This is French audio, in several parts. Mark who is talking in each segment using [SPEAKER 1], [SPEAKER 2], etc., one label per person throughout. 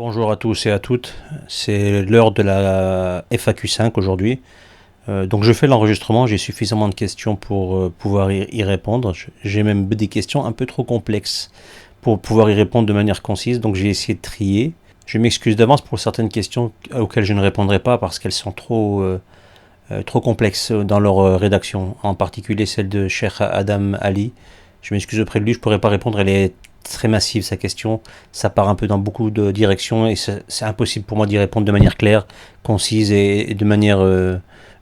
[SPEAKER 1] Bonjour à tous et à toutes, c'est l'heure de la FAQ 5 aujourd'hui. Donc je fais l'enregistrement, j'ai suffisamment de questions pour pouvoir y répondre. J'ai même des questions un peu trop complexes pour pouvoir y répondre de manière concise, donc j'ai essayé de trier. Je m'excuse d'avance pour certaines questions auxquelles je ne répondrai pas parce qu'elles sont trop complexes dans leur rédaction, en particulier celle de Cheikh Adam Ali. Je m'excuse auprès de lui, je ne pourrais pas répondre, elle est très massive sa question, ça part un peu dans beaucoup de directions et c'est impossible pour moi d'y répondre de manière claire, concise et de manière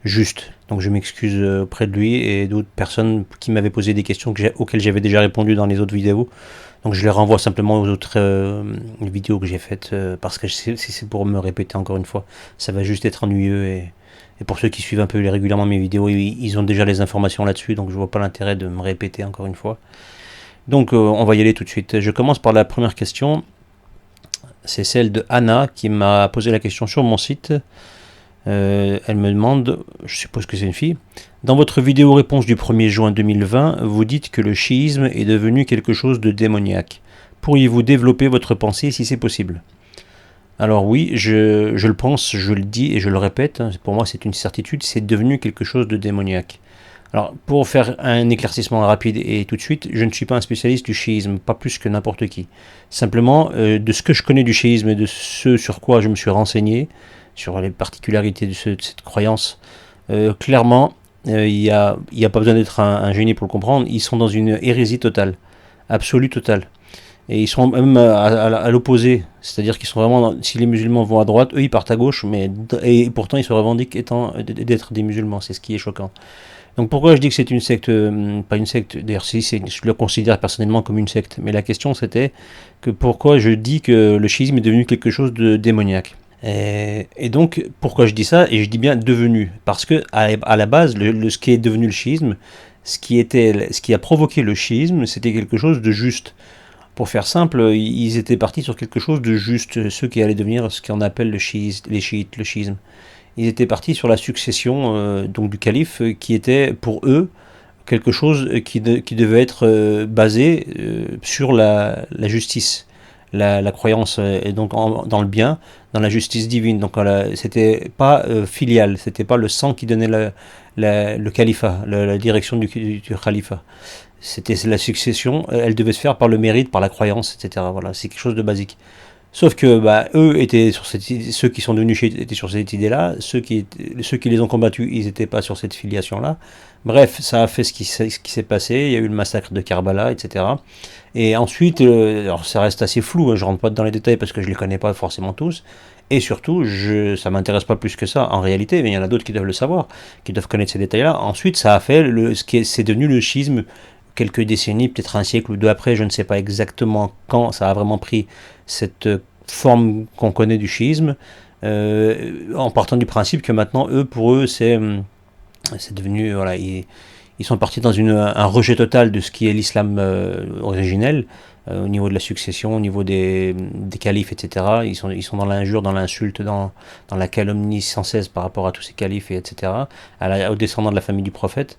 [SPEAKER 1] juste. Donc je m'excuse auprès de lui et d'autres personnes qui m'avaient posé des questions auxquelles j'avais déjà répondu dans les autres vidéos. Donc je les renvoie simplement aux autres vidéos que j'ai faites parce que si c'est pour me répéter encore une fois, ça va juste être ennuyeux et pour ceux qui suivent un peu régulièrement mes vidéos, ils ont déjà les informations là-dessus, donc je vois pas l'intérêt de me répéter encore une fois. Donc on va y aller tout de suite. Je commence par la première question. C'est celle de Anna qui m'a posé la question sur mon site. Elle me demande, je suppose que c'est une fille, dans votre vidéo réponse du 1er juin 2020, vous dites que le chiisme est devenu quelque chose de démoniaque. Pourriez-vous développer votre pensée si c'est possible? Alors oui, je le pense, je le dis et je le répète, pour moi c'est une certitude, c'est devenu quelque chose de démoniaque. Alors, pour faire un éclaircissement rapide et tout de suite, je ne suis pas un spécialiste du chiisme, pas plus que n'importe qui. Simplement, de ce que je connais du chiisme et de ce sur quoi je me suis renseigné, sur les particularités de cette croyance, clairement, il n'y a pas besoin d'être un génie pour le comprendre, ils sont dans une hérésie totale, absolue totale. Et ils sont même à l'opposé, c'est-à-dire qu'ils sont vraiment, si les musulmans vont à droite, eux ils partent à gauche, et pourtant ils se revendiquent d'être des musulmans, c'est ce qui est choquant. Donc pourquoi je dis que c'est une secte, pas une secte, d'ailleurs si, je le considère personnellement comme une secte, mais la question c'était que pourquoi je dis que le chiisme est devenu quelque chose de démoniaque. Et donc pourquoi je dis ça, et je dis bien devenu, parce que à la base, ce qui est devenu le chiisme, ce qui a provoqué le chiisme, c'était quelque chose de juste. Pour faire simple, ils étaient partis sur quelque chose de juste, ceux qui allaient devenir ce qu'on appelle les chiites, le schisme. Ils étaient partis sur la succession donc du calife qui était pour eux quelque chose qui devait être basé sur la justice, la croyance et donc dans le bien, dans la justice divine. Donc c'était pas filial, c'était pas le sang qui donnait le califat, la direction du califat. C'était la succession, elle devait se faire par le mérite, par la croyance, etc. Voilà, c'est quelque chose de basique. Sauf que eux étaient sur cette idée, ceux qui sont devenus chiites étaient sur cette idée-là, ceux qui les ont combattus, ils n'étaient pas sur cette filiation-là. Bref, ça a fait ce qui s'est passé, il y a eu le massacre de Karbala, etc. Et ensuite, alors ça reste assez flou, je ne rentre pas dans les détails parce que je ne les connais pas forcément tous, et surtout, ça ne m'intéresse pas plus que ça en réalité, mais il y en a d'autres qui doivent le savoir, qui doivent connaître ces détails-là. Ensuite, ça a fait c'est devenu le schisme quelques décennies, peut-être un siècle ou deux après, je ne sais pas exactement quand ça a vraiment pris cette forme qu'on connaît du chiisme, en partant du principe que maintenant, pour eux, c'est devenu, voilà, ils sont partis dans un rejet total de ce qui est l'islam originel, au niveau de la succession, au niveau des califes, etc. Ils sont dans l'injure, dans l'insulte, dans la calomnie sans cesse par rapport à tous ces califes, etc., aux descendants de la famille du prophète.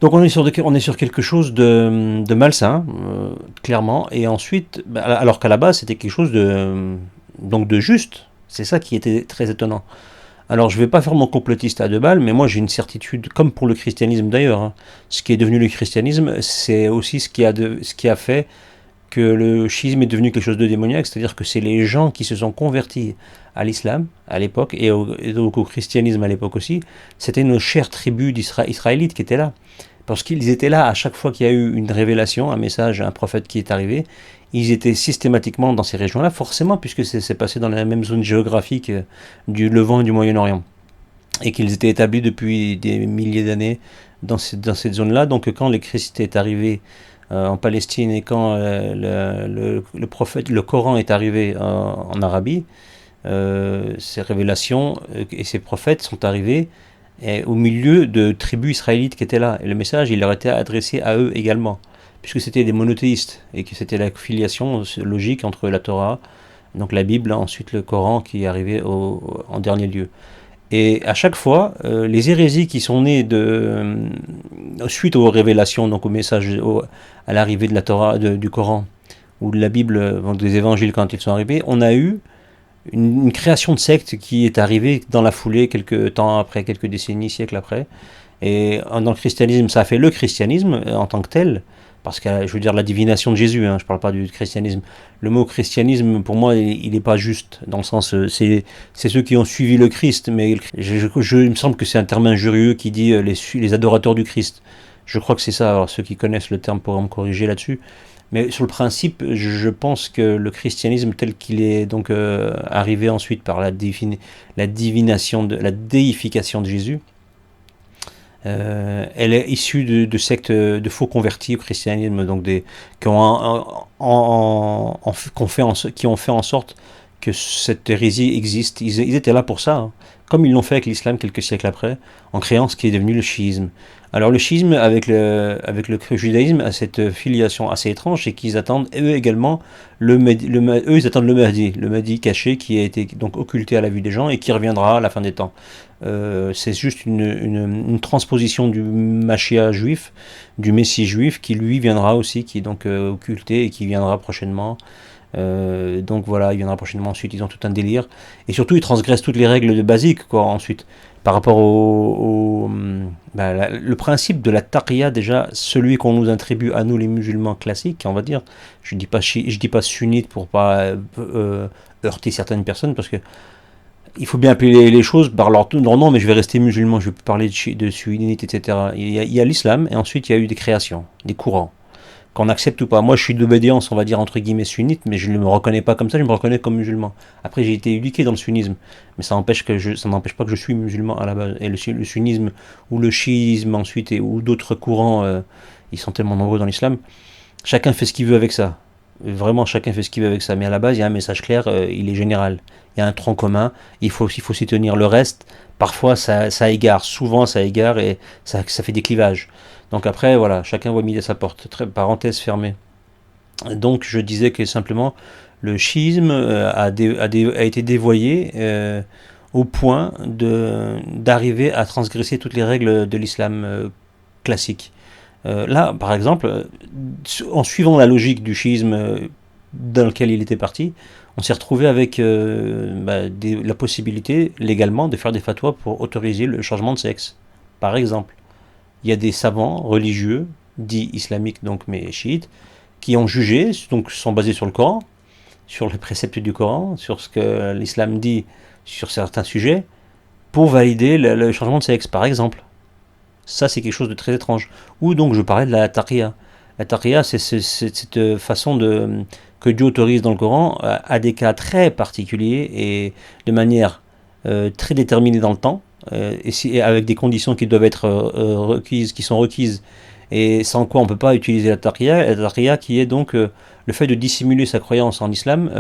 [SPEAKER 1] Donc on est sur quelque chose de malsain, clairement, et ensuite, alors qu'à la base c'était quelque chose donc de juste, c'est ça qui était très étonnant. Alors je ne vais pas faire mon complotiste à deux balles, mais moi j'ai une certitude, comme pour le christianisme d'ailleurs, hein. Ce qui est devenu le christianisme, c'est aussi ce qui a fait que le schisme est devenu quelque chose de démoniaque, c'est-à-dire que c'est les gens qui se sont convertis à l'islam à l'époque, et au christianisme à l'époque aussi, c'était nos chères tribus israélites qui étaient là. Parce qu'ils étaient là à chaque fois qu'il y a eu une révélation, un message, un prophète qui est arrivé, ils étaient systématiquement dans ces régions-là, forcément, puisque c'est passé dans la même zone géographique du Levant et du Moyen-Orient, et qu'ils étaient établis depuis des milliers d'années dans cette zone-là. Donc quand le Christ est arrivé en Palestine et quand le prophète, le Coran est arrivé en Arabie, ces révélations et ces prophètes sont arrivés au milieu de tribus israélites qui étaient là. Et le message, il leur était adressé à eux également, puisque c'était des monothéistes, et que c'était la filiation logique entre la Torah, donc la Bible, ensuite le Coran qui est arrivé en dernier lieu. Et à chaque fois, les hérésies qui sont nées suite aux révélations, donc au message, à l'arrivée de la Torah, du Coran, ou de la Bible, donc des évangiles quand ils sont arrivés, on a eu une création de secte qui est arrivée dans la foulée, quelques temps après, quelques décennies, siècles après. Et dans le christianisme, ça a fait le christianisme en tant que tel, parce que je veux dire la divination de Jésus, hein, je ne parle pas du christianisme. Le mot christianisme, pour moi, il n'est pas juste, dans le sens, c'est ceux qui ont suivi le Christ, mais il me semble que c'est un terme injurieux qui dit les adorateurs du Christ. Je crois que c'est ça, alors ceux qui connaissent le terme pourront me corriger là-dessus. Mais sur le principe, je pense que le christianisme tel qu'il est donc arrivé ensuite par la divination, la déification de Jésus, elle est issue de sectes de faux convertis au christianisme, donc qui ont fait en sorte que cette hérésie existe. Ils étaient là pour ça, hein. Comme ils l'ont fait avec l'islam quelques siècles après, en créant ce qui est devenu le chiisme. Alors le chiisme avec le judaïsme a cette filiation assez étrange, c'est qu'ils attendent eux également eux ils attendent le Mahdi caché qui a été donc occulté à la vue des gens et qui reviendra à la fin des temps. C'est juste une transposition du Mashiach juif, du Messie juif, qui lui viendra aussi, qui est donc occulté et qui viendra prochainement. Donc voilà, il viendra prochainement. Ensuite, ils ont tout un délire. Et surtout, ils transgressent toutes les règles de basiques, quoi, ensuite. Par rapport le principe de la taqiyya, déjà, celui qu'on nous attribue à nous, les musulmans classiques, on va dire. Je dis pas sunnite pour pas heurter certaines personnes, parce que il faut bien appeler les choses par leur nom, mais je vais rester musulman, je vais parler de sunnite, etc. Il y a l'islam, et ensuite il y a eu des créations, des courants, qu'on accepte ou pas. Moi je suis d'obédience, on va dire entre guillemets sunnite, mais je ne me reconnais pas comme ça, je me reconnais comme musulman. Après j'ai été éduqué dans le sunnisme, mais ça n'empêche pas que je suis musulman à la base. Et le sunnisme ou le chiisme ensuite, ou d'autres courants, ils sont tellement nombreux dans l'islam, chacun fait ce qu'il veut avec ça. Vraiment, chacun fait ce qu'il veut avec ça. Mais à la base, il y a un message clair, il est général. Il y a un tronc commun, il faut s'y tenir. Le reste, parfois, ça égare. Souvent, ça égare et ça fait des clivages. Donc après, voilà, chacun voit midi à sa porte. Parenthèse fermée. Donc, je disais que simplement, le chiisme a été dévoyé au point d'arriver à transgresser toutes les règles de l'islam classique. Là, par exemple, en suivant la logique du chiisme dans lequel il était parti, on s'est retrouvé avec la possibilité légalement de faire des fatwas pour autoriser le changement de sexe. Par exemple, il y a des savants religieux, dits islamiques, donc mais chiites, qui ont jugé, donc sont basés sur le Coran, sur les préceptes du Coran, sur ce que l'islam dit sur certains sujets, pour valider le changement de sexe, par exemple. Ça, c'est quelque chose de très étrange. Ou donc, je parlais de la taqiyya. La taqiyya, c'est cette façon que Dieu autorise dans le Coran à des cas très particuliers et de manière très déterminée dans le temps, et avec des conditions qui doivent être requises, qui sont requises, et sans quoi on ne peut pas utiliser la taqiyya. La taqiyya qui est donc le fait de dissimuler sa croyance en islam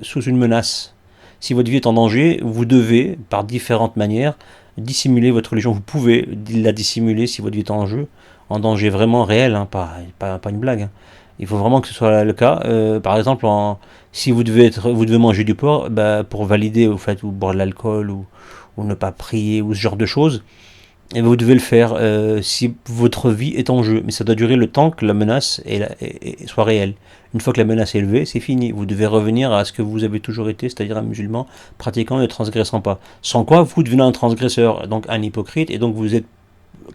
[SPEAKER 1] sous une menace. Si votre vie est en danger, vous devez, par différentes manières, dissimuler votre religion. Vous pouvez la dissimuler si votre vie est en danger vraiment réel, hein, pas une blague. Hein. Il faut vraiment que ce soit le cas. Par exemple, si vous devez manger du porc, pour valider au fait ou boire de l'alcool ou ne pas prier ou ce genre de choses, et vous devez le faire si votre vie est en jeu. Mais ça doit durer le temps que la menace soit réelle. Une fois que la menace est levée, c'est fini. Vous devez revenir à ce que vous avez toujours été, c'est-à-dire un musulman pratiquant et ne transgressant pas. Sans quoi, vous devenez un transgresseur, donc un hypocrite, et donc vous êtes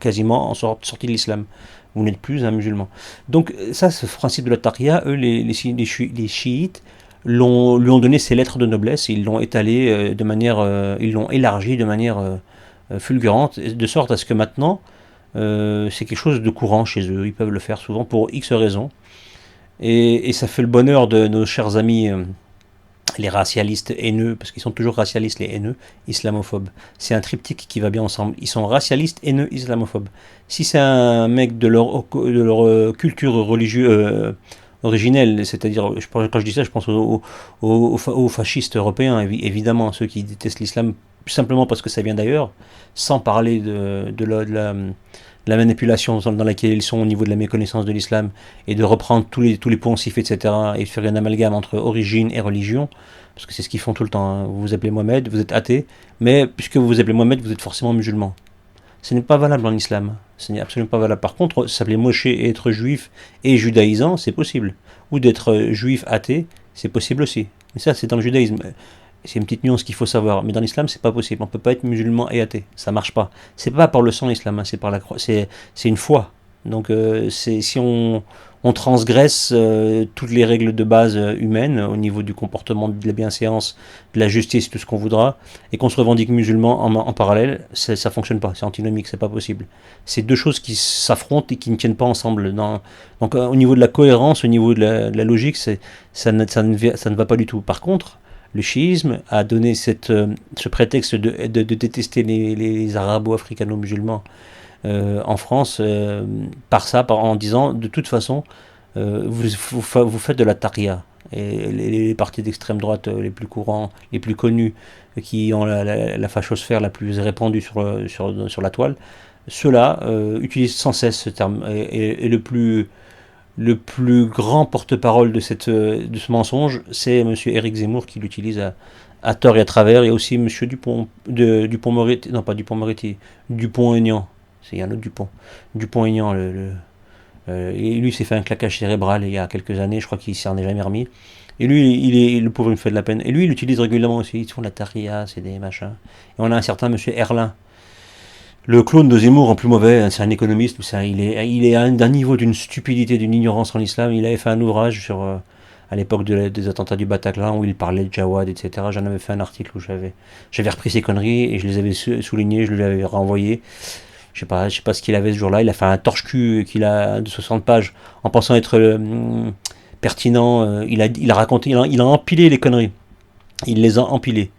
[SPEAKER 1] quasiment sorti de l'islam. Vous n'êtes plus un musulman. Donc ça, ce principe de la taqiyya, eux, les chiites, lui ont donné ses lettres de noblesse, ils l'ont étalé ils l'ont élargi de manière fulgurante, de sorte à ce que maintenant, c'est quelque chose de courant chez eux. Ils peuvent le faire souvent pour X raisons. Et ça fait le bonheur de nos chers amis, les racialistes haineux, parce qu'ils sont toujours racialistes, les haineux, islamophobes. C'est un triptyque qui va bien ensemble. Ils sont racialistes, haineux, islamophobes. Si c'est un mec de leur culture religieuse originelle, c'est-à-dire, quand je dis ça, je pense aux fascistes européens, évidemment, ceux qui détestent l'islam simplement parce que ça vient d'ailleurs, sans parler de la manipulation dans laquelle ils sont au niveau de la méconnaissance de l'islam, et de reprendre tous les poncifs, etc., et faire un amalgame entre origine et religion, parce que c'est ce qu'ils font tout le temps. Hein. Vous vous appelez Mohamed, vous êtes athée, mais puisque vous vous appelez Mohamed, vous êtes forcément musulman. Ce n'est pas valable en islam. Ce n'est absolument pas valable. Par contre, s'appeler Moshe et être juif et judaïsant, c'est possible. Ou d'être juif athée, c'est possible aussi. Mais ça, c'est dans le judaïsme. C'est une petite nuance qu'il faut savoir. Mais dans l'islam, c'est pas possible. On peut pas être musulman et athée. Ça marche pas. C'est pas par le sang l'islam, hein, c'est par la croix. C'est une foi. Donc si on transgresse toutes les règles de base humaines au niveau du comportement, de la bienséance, de la justice, tout ce qu'on voudra, et qu'on se revendique musulman en parallèle, ça fonctionne pas. C'est antinomique, c'est pas possible. C'est deux choses qui s'affrontent et qui ne tiennent pas ensemble. Donc au niveau de la cohérence, au niveau de la logique, ça ne va pas du tout. Par contre, le chiisme a donné ce prétexte de détester les arabo-africano-musulmans en France en disant de toute façon vous faites de la taria. Et les partis d'extrême droite les plus courants, les plus connus, qui ont la fachosphère la plus répandue sur la toile, ceux-là utilisent sans cesse ce terme. Et le plus grand porte-parole de ce mensonge, c'est M. Éric Zemmour qui l'utilise à tort et à travers. Il y a aussi M. Dupond-Moretti, non pas Dupond-Moretti, Dupont-Aignan, c'est un autre Dupont-Aignan, et lui s'est fait un claquage cérébral il y a quelques années, je crois qu'il s'en est jamais remis. Et lui, le pauvre, il me fait de la peine. Et lui, il l'utilise régulièrement aussi. Ils font de la taria, c'est des machins. Et on a un certain M. Erlin, le clone de Zemmour en plus mauvais, c'est un économiste, il est d'un niveau d'une stupidité, d'une ignorance en islam. Il avait fait un ouvrage à l'époque des attentats du Bataclan où il parlait de Jawad, etc. J'en avais fait un article où j'avais repris ses conneries et je les avais soulignées, je lui avais renvoyé. Je sais pas ce qu'il avait ce jour-là. Il a fait un torche-cul de 60 pages en pensant être pertinent. Il a raconté, il a empilé les conneries. Il les a empilées.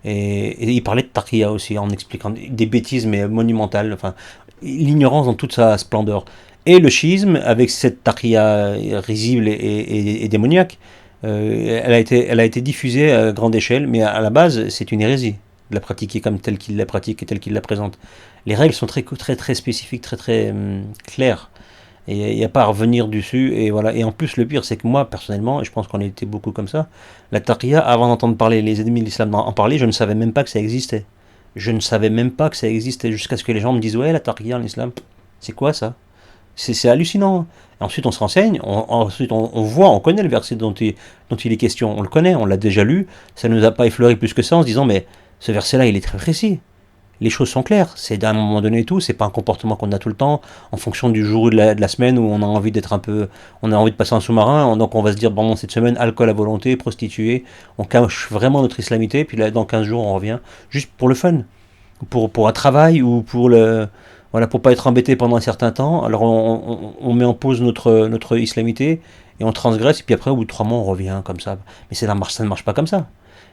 [SPEAKER 1] Et il parlait de Taqiya aussi, en expliquant des bêtises, mais monumentales, enfin, l'ignorance dans toute sa splendeur. Et le chiisme, avec cette Taqiya risible et démoniaque, elle a été diffusée à grande échelle, mais à la base, c'est une hérésie de la pratiquer comme telle qu'il la pratique et telle qu'il la présente. Les règles sont très, très, très spécifiques, très, très claires. Et il n'y a pas à revenir dessus. Et voilà. Et en plus, le pire, c'est que moi, personnellement, et je pense qu'on était beaucoup comme ça, la taqiyya, avant d'entendre parler les ennemis de l'islam en parler, je ne savais même pas que ça existait. Je ne savais même pas que ça existait jusqu'à ce que les gens me disent ouais, la taqiyya en islam, c'est quoi ça? C'est hallucinant. Et ensuite, on se renseigne, ensuite, on voit, on connaît le verset dont il est question. On le connaît, on l'a déjà lu. Ça ne nous a pas effleuré plus que ça en se disant mais ce verset-là, il est très précis. Les choses sont claires, c'est d'un moment donné et tout, c'est pas un comportement qu'on a tout le temps, en fonction du jour ou de la semaine où on a envie on a envie de passer un sous-marin, donc on va se dire, bon, cette semaine, alcool à volonté, prostituée, on cache vraiment notre islamité, puis là, dans 15 jours, on revient, juste pour le fun, pour un travail ou voilà, pour pas être embêté pendant un certain temps, alors on met en pause notre islamité, et on transgresse, et puis après, au bout de 3 mois, on revient comme ça, mais ça ne marche pas comme ça.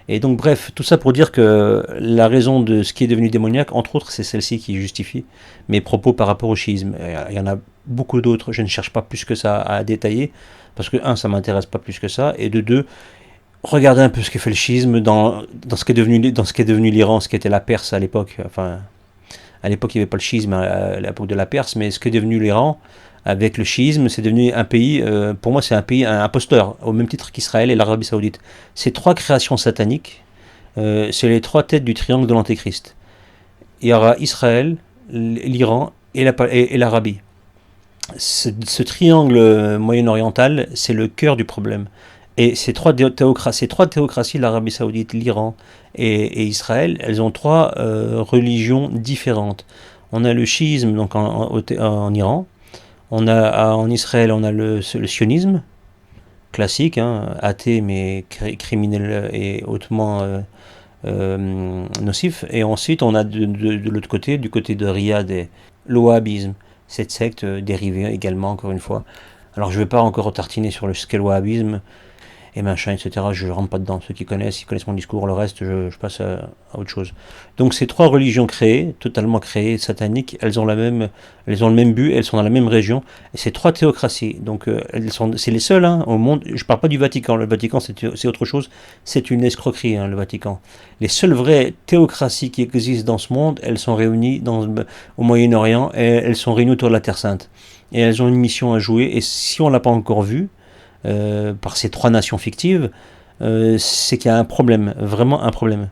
[SPEAKER 1] Et donc bref, tout ça pour dire que la raison de ce qui est devenu démoniaque, entre autres, c'est celle-ci qui justifie mes propos par rapport au schisme. Il y en a beaucoup d'autres, je ne cherche pas plus que ça à détailler, parce que un, ça m'intéresse pas plus que ça, et de deux, regardez un peu ce que fait le schisme dans ce qui est devenu l'Iran, ce qui était la Perse à l'époque. Enfin, à l'époque il n'y avait pas le schisme à l'époque de la Perse, mais ce qui est devenu l'Iran, avec le chiisme, c'est devenu un pays, pour moi c'est un pays, un imposteur, au même titre qu'Israël et l'Arabie Saoudite. Ces 3 créations sataniques, c'est les 3 têtes du triangle de l'Antéchrist. Il y aura Israël, l'Iran et l'Arabie. Ce triangle moyen-oriental, c'est le cœur du problème. Et ces trois théocraties, l'Arabie Saoudite, l'Iran et Israël, elles ont 3 religions différentes. On a le chiisme donc en Iran. En Israël, on a le sionisme, classique, hein, athée mais criminel et hautement nocif. Et ensuite, on a de l'autre côté, du côté de Riyad, le wahhabisme, cette secte dérivée également, encore une fois. Alors, je ne vais pas encore tartiner sur ce qu'est le wahhabisme et machin, etc. Je ne rentre pas dedans. Ceux qui connaissent, mon discours. Le reste, je passe à autre chose. Donc ces 3 religions totalement créées, sataniques, elles ont le même but, elles sont dans la même région. Et ces 3 théocraties, donc c'est les seules au monde. Je ne parle pas du Vatican. Le Vatican, c'est autre chose. C'est une escroquerie, le Vatican. Les seules vraies théocraties qui existent dans ce monde, elles sont réunies au Moyen-Orient et elles sont réunies autour de la Terre Sainte. Et elles ont une mission à jouer. Et si on ne l'a pas encore vue, par ces 3 nations fictives, c'est qu'il y a un problème, vraiment un problème.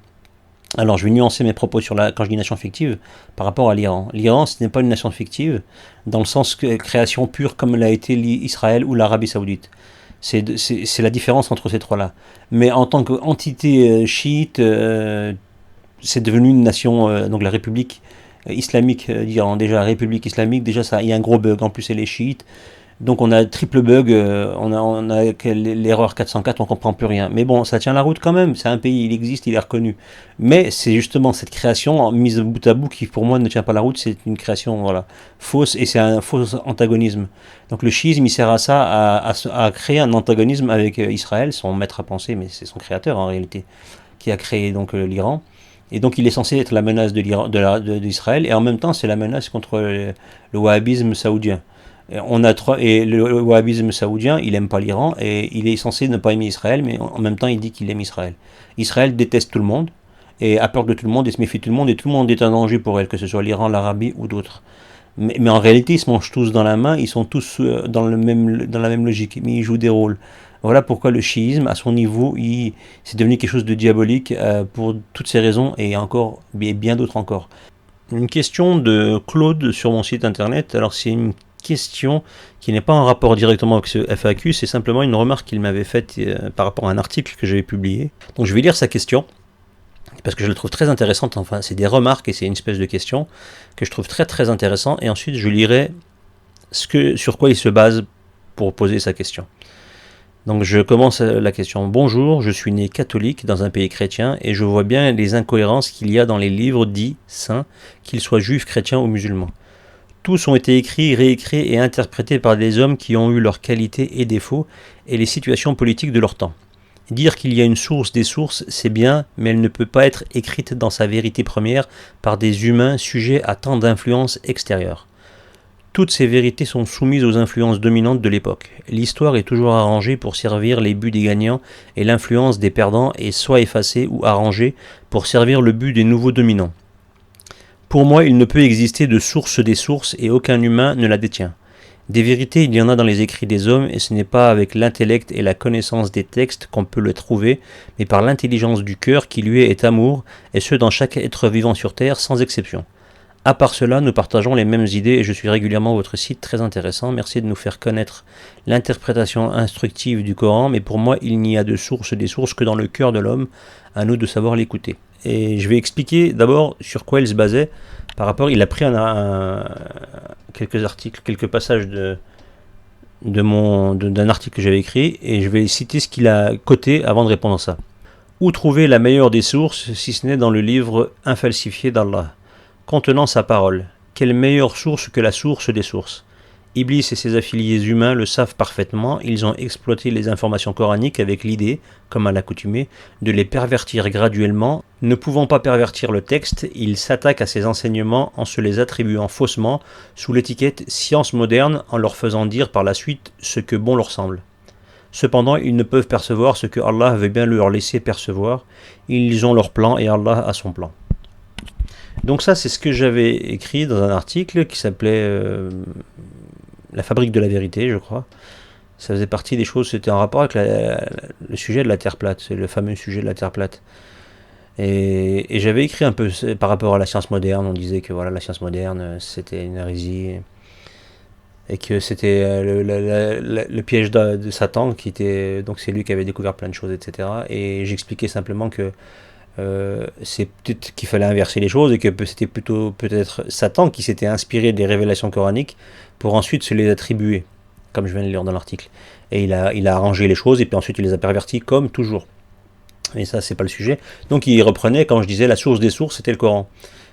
[SPEAKER 1] Alors je vais nuancer mes propos quand je dis nation fictive par rapport à l'Iran. L'Iran, ce n'est pas une nation fictive dans le sens que création pure comme l'a été Israël ou l'Arabie Saoudite. C'est la différence entre ces trois-là. Mais en tant qu'entité chiite, c'est devenu une nation, donc la République islamique d'Iran. Déjà, la République islamique, déjà, il y a un gros bug. En plus, elle est chiite. Donc on a triple bug, on a l'erreur 404, on comprend plus rien. Mais bon, ça tient la route quand même, c'est un pays, il existe, il est reconnu. Mais c'est justement cette création, mise bout à bout, qui pour moi ne tient pas la route, c'est une création voilà, fausse, et c'est un faux antagonisme. Donc le chiisme, il sert à ça, à créer un antagonisme avec Israël, son maître à penser, mais c'est son créateur en réalité, qui a créé donc l'Iran. Et donc il est censé être la menace d'Israël, et en même temps c'est la menace contre le wahhabisme saoudien. Et le wahhabisme saoudien, il aime pas l'Iran et il est censé ne pas aimer Israël, mais en même temps il dit qu'il aime Israël. Israël déteste tout le monde et a peur de tout le monde et se méfie de tout le monde et tout le monde est un danger pour elle, que ce soit l'Iran, l'Arabie ou d'autres. Mais en réalité, ils se mangent tous dans la main, ils sont tous dans la même logique, mais ils jouent des rôles. Voilà pourquoi le chiisme, à son niveau, c'est devenu quelque chose de diabolique pour toutes ces raisons et encore et bien d'autres encore. Une question de Claude sur mon site internet. Alors c'est une question qui n'est pas en rapport directement avec ce FAQ, c'est simplement une remarque qu'il m'avait faite par rapport à un article que j'avais publié. Donc je vais lire sa question, parce que je la trouve très intéressante, enfin c'est des remarques et c'est une espèce de question que je trouve très très intéressant, et ensuite je lirai sur quoi il se base pour poser sa question. Donc je commence la question. Bonjour, je suis né catholique dans un pays chrétien et je vois bien les incohérences qu'il y a dans les livres dits saints, qu'ils soient juifs, chrétiens ou musulmans. Tous ont été écrits, réécrits et interprétés par des hommes qui ont eu leurs qualités et défauts et les situations politiques de leur temps. Dire qu'il y a une source des sources, c'est bien, mais elle ne peut pas être écrite dans sa vérité première par des humains sujets à tant d'influences extérieures. Toutes ces vérités sont soumises aux influences dominantes de l'époque. L'histoire est toujours arrangée pour servir les buts des gagnants et l'influence des perdants est soit effacée ou arrangée pour servir le but des nouveaux dominants. Pour moi, il ne peut exister de source des sources et aucun humain ne la détient. Des vérités, il y en a dans les écrits des hommes et ce n'est pas avec l'intellect et la connaissance des textes qu'on peut le trouver, mais par l'intelligence du cœur qui lui est amour, et ce dans chaque être vivant sur terre sans exception. À part cela, nous partageons les mêmes idées et je suis régulièrement votre site très intéressant. Merci de nous faire connaître l'interprétation instructive du Coran, mais pour moi, il n'y a de source des sources que dans le cœur de l'homme, à nous de savoir l'écouter. Et je vais expliquer d'abord sur quoi il se basait par rapport. Il a pris quelques articles, quelques passages d'un article que j'avais écrit et je vais citer ce qu'il a coté avant de répondre à ça. Où trouver la meilleure des sources si ce n'est dans le livre infalsifié d'Allah, contenant sa parole? Quelle meilleure source que la source des sources? Iblis et ses affiliés humains le savent parfaitement, ils ont exploité les informations coraniques avec l'idée, comme à l'accoutumée, de les pervertir graduellement. Ne pouvant pas pervertir le texte, ils s'attaquent à ces enseignements en se les attribuant faussement sous l'étiquette science moderne en leur faisant dire par la suite ce que bon leur semble. Cependant, ils ne peuvent percevoir ce que Allah veut bien leur laisser percevoir, ils ont leur plan et Allah a son plan. Donc ça, c'est ce que j'avais écrit dans un article qui s'appelait La fabrique de la vérité, je crois. Ça faisait partie des choses, c'était en rapport avec le sujet de la Terre plate, c'est le fameux sujet de la Terre plate. Et j'avais écrit un peu par rapport à la science moderne, on disait que voilà, la science moderne, c'était une hérésie, et que c'était le piège de Satan, qui était, donc c'est lui qui avait découvert plein de choses, etc. Et j'expliquais simplement que c'est peut-être qu'il fallait inverser les choses et que c'était plutôt peut-être Satan qui s'était inspiré des révélations coraniques pour ensuite se les attribuer, comme je viens de lire dans l'article. Et il a arrangé les choses et puis ensuite il les a pervertis comme toujours. Mais ça, c'est pas le sujet. Donc il reprenait, quand je disais la source des sources, c'était le Coran,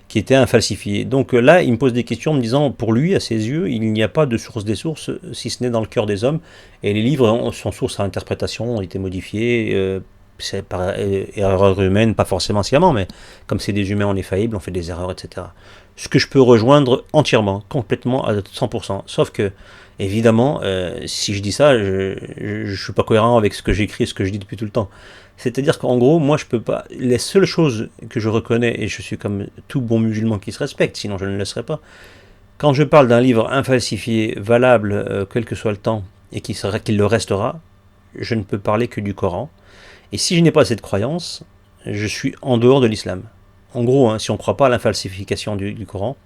[SPEAKER 1] qui était infalsifié. Donc là, il me pose des questions en me disant, pour lui, à ses yeux, il n'y a pas de source des sources, si ce n'est dans le cœur des hommes. Et les livres sont source à interprétation, ont été modifiés, c'est par erreur humaine, pas forcément sciemment, mais comme c'est des humains, on est faillible, on fait des erreurs, etc. Ce que je peux rejoindre entièrement, complètement, à 100%. Sauf que, évidemment, si je dis ça, je suis pas cohérent avec ce que j'écris, ce que je dis depuis tout le temps. C'est-à-dire qu'en gros, moi, je peux pas. Les seules choses que je reconnais, et je suis comme tout bon musulman qui se respecte, sinon je ne le serais pas. Quand je parle d'un livre infalsifié, valable, quel que soit le temps, et qu'il le restera, je ne peux parler que du Coran. Et si je n'ai pas cette croyance, je suis en dehors de l'islam. En gros, si on ne croit pas à l'infalsification du Coran,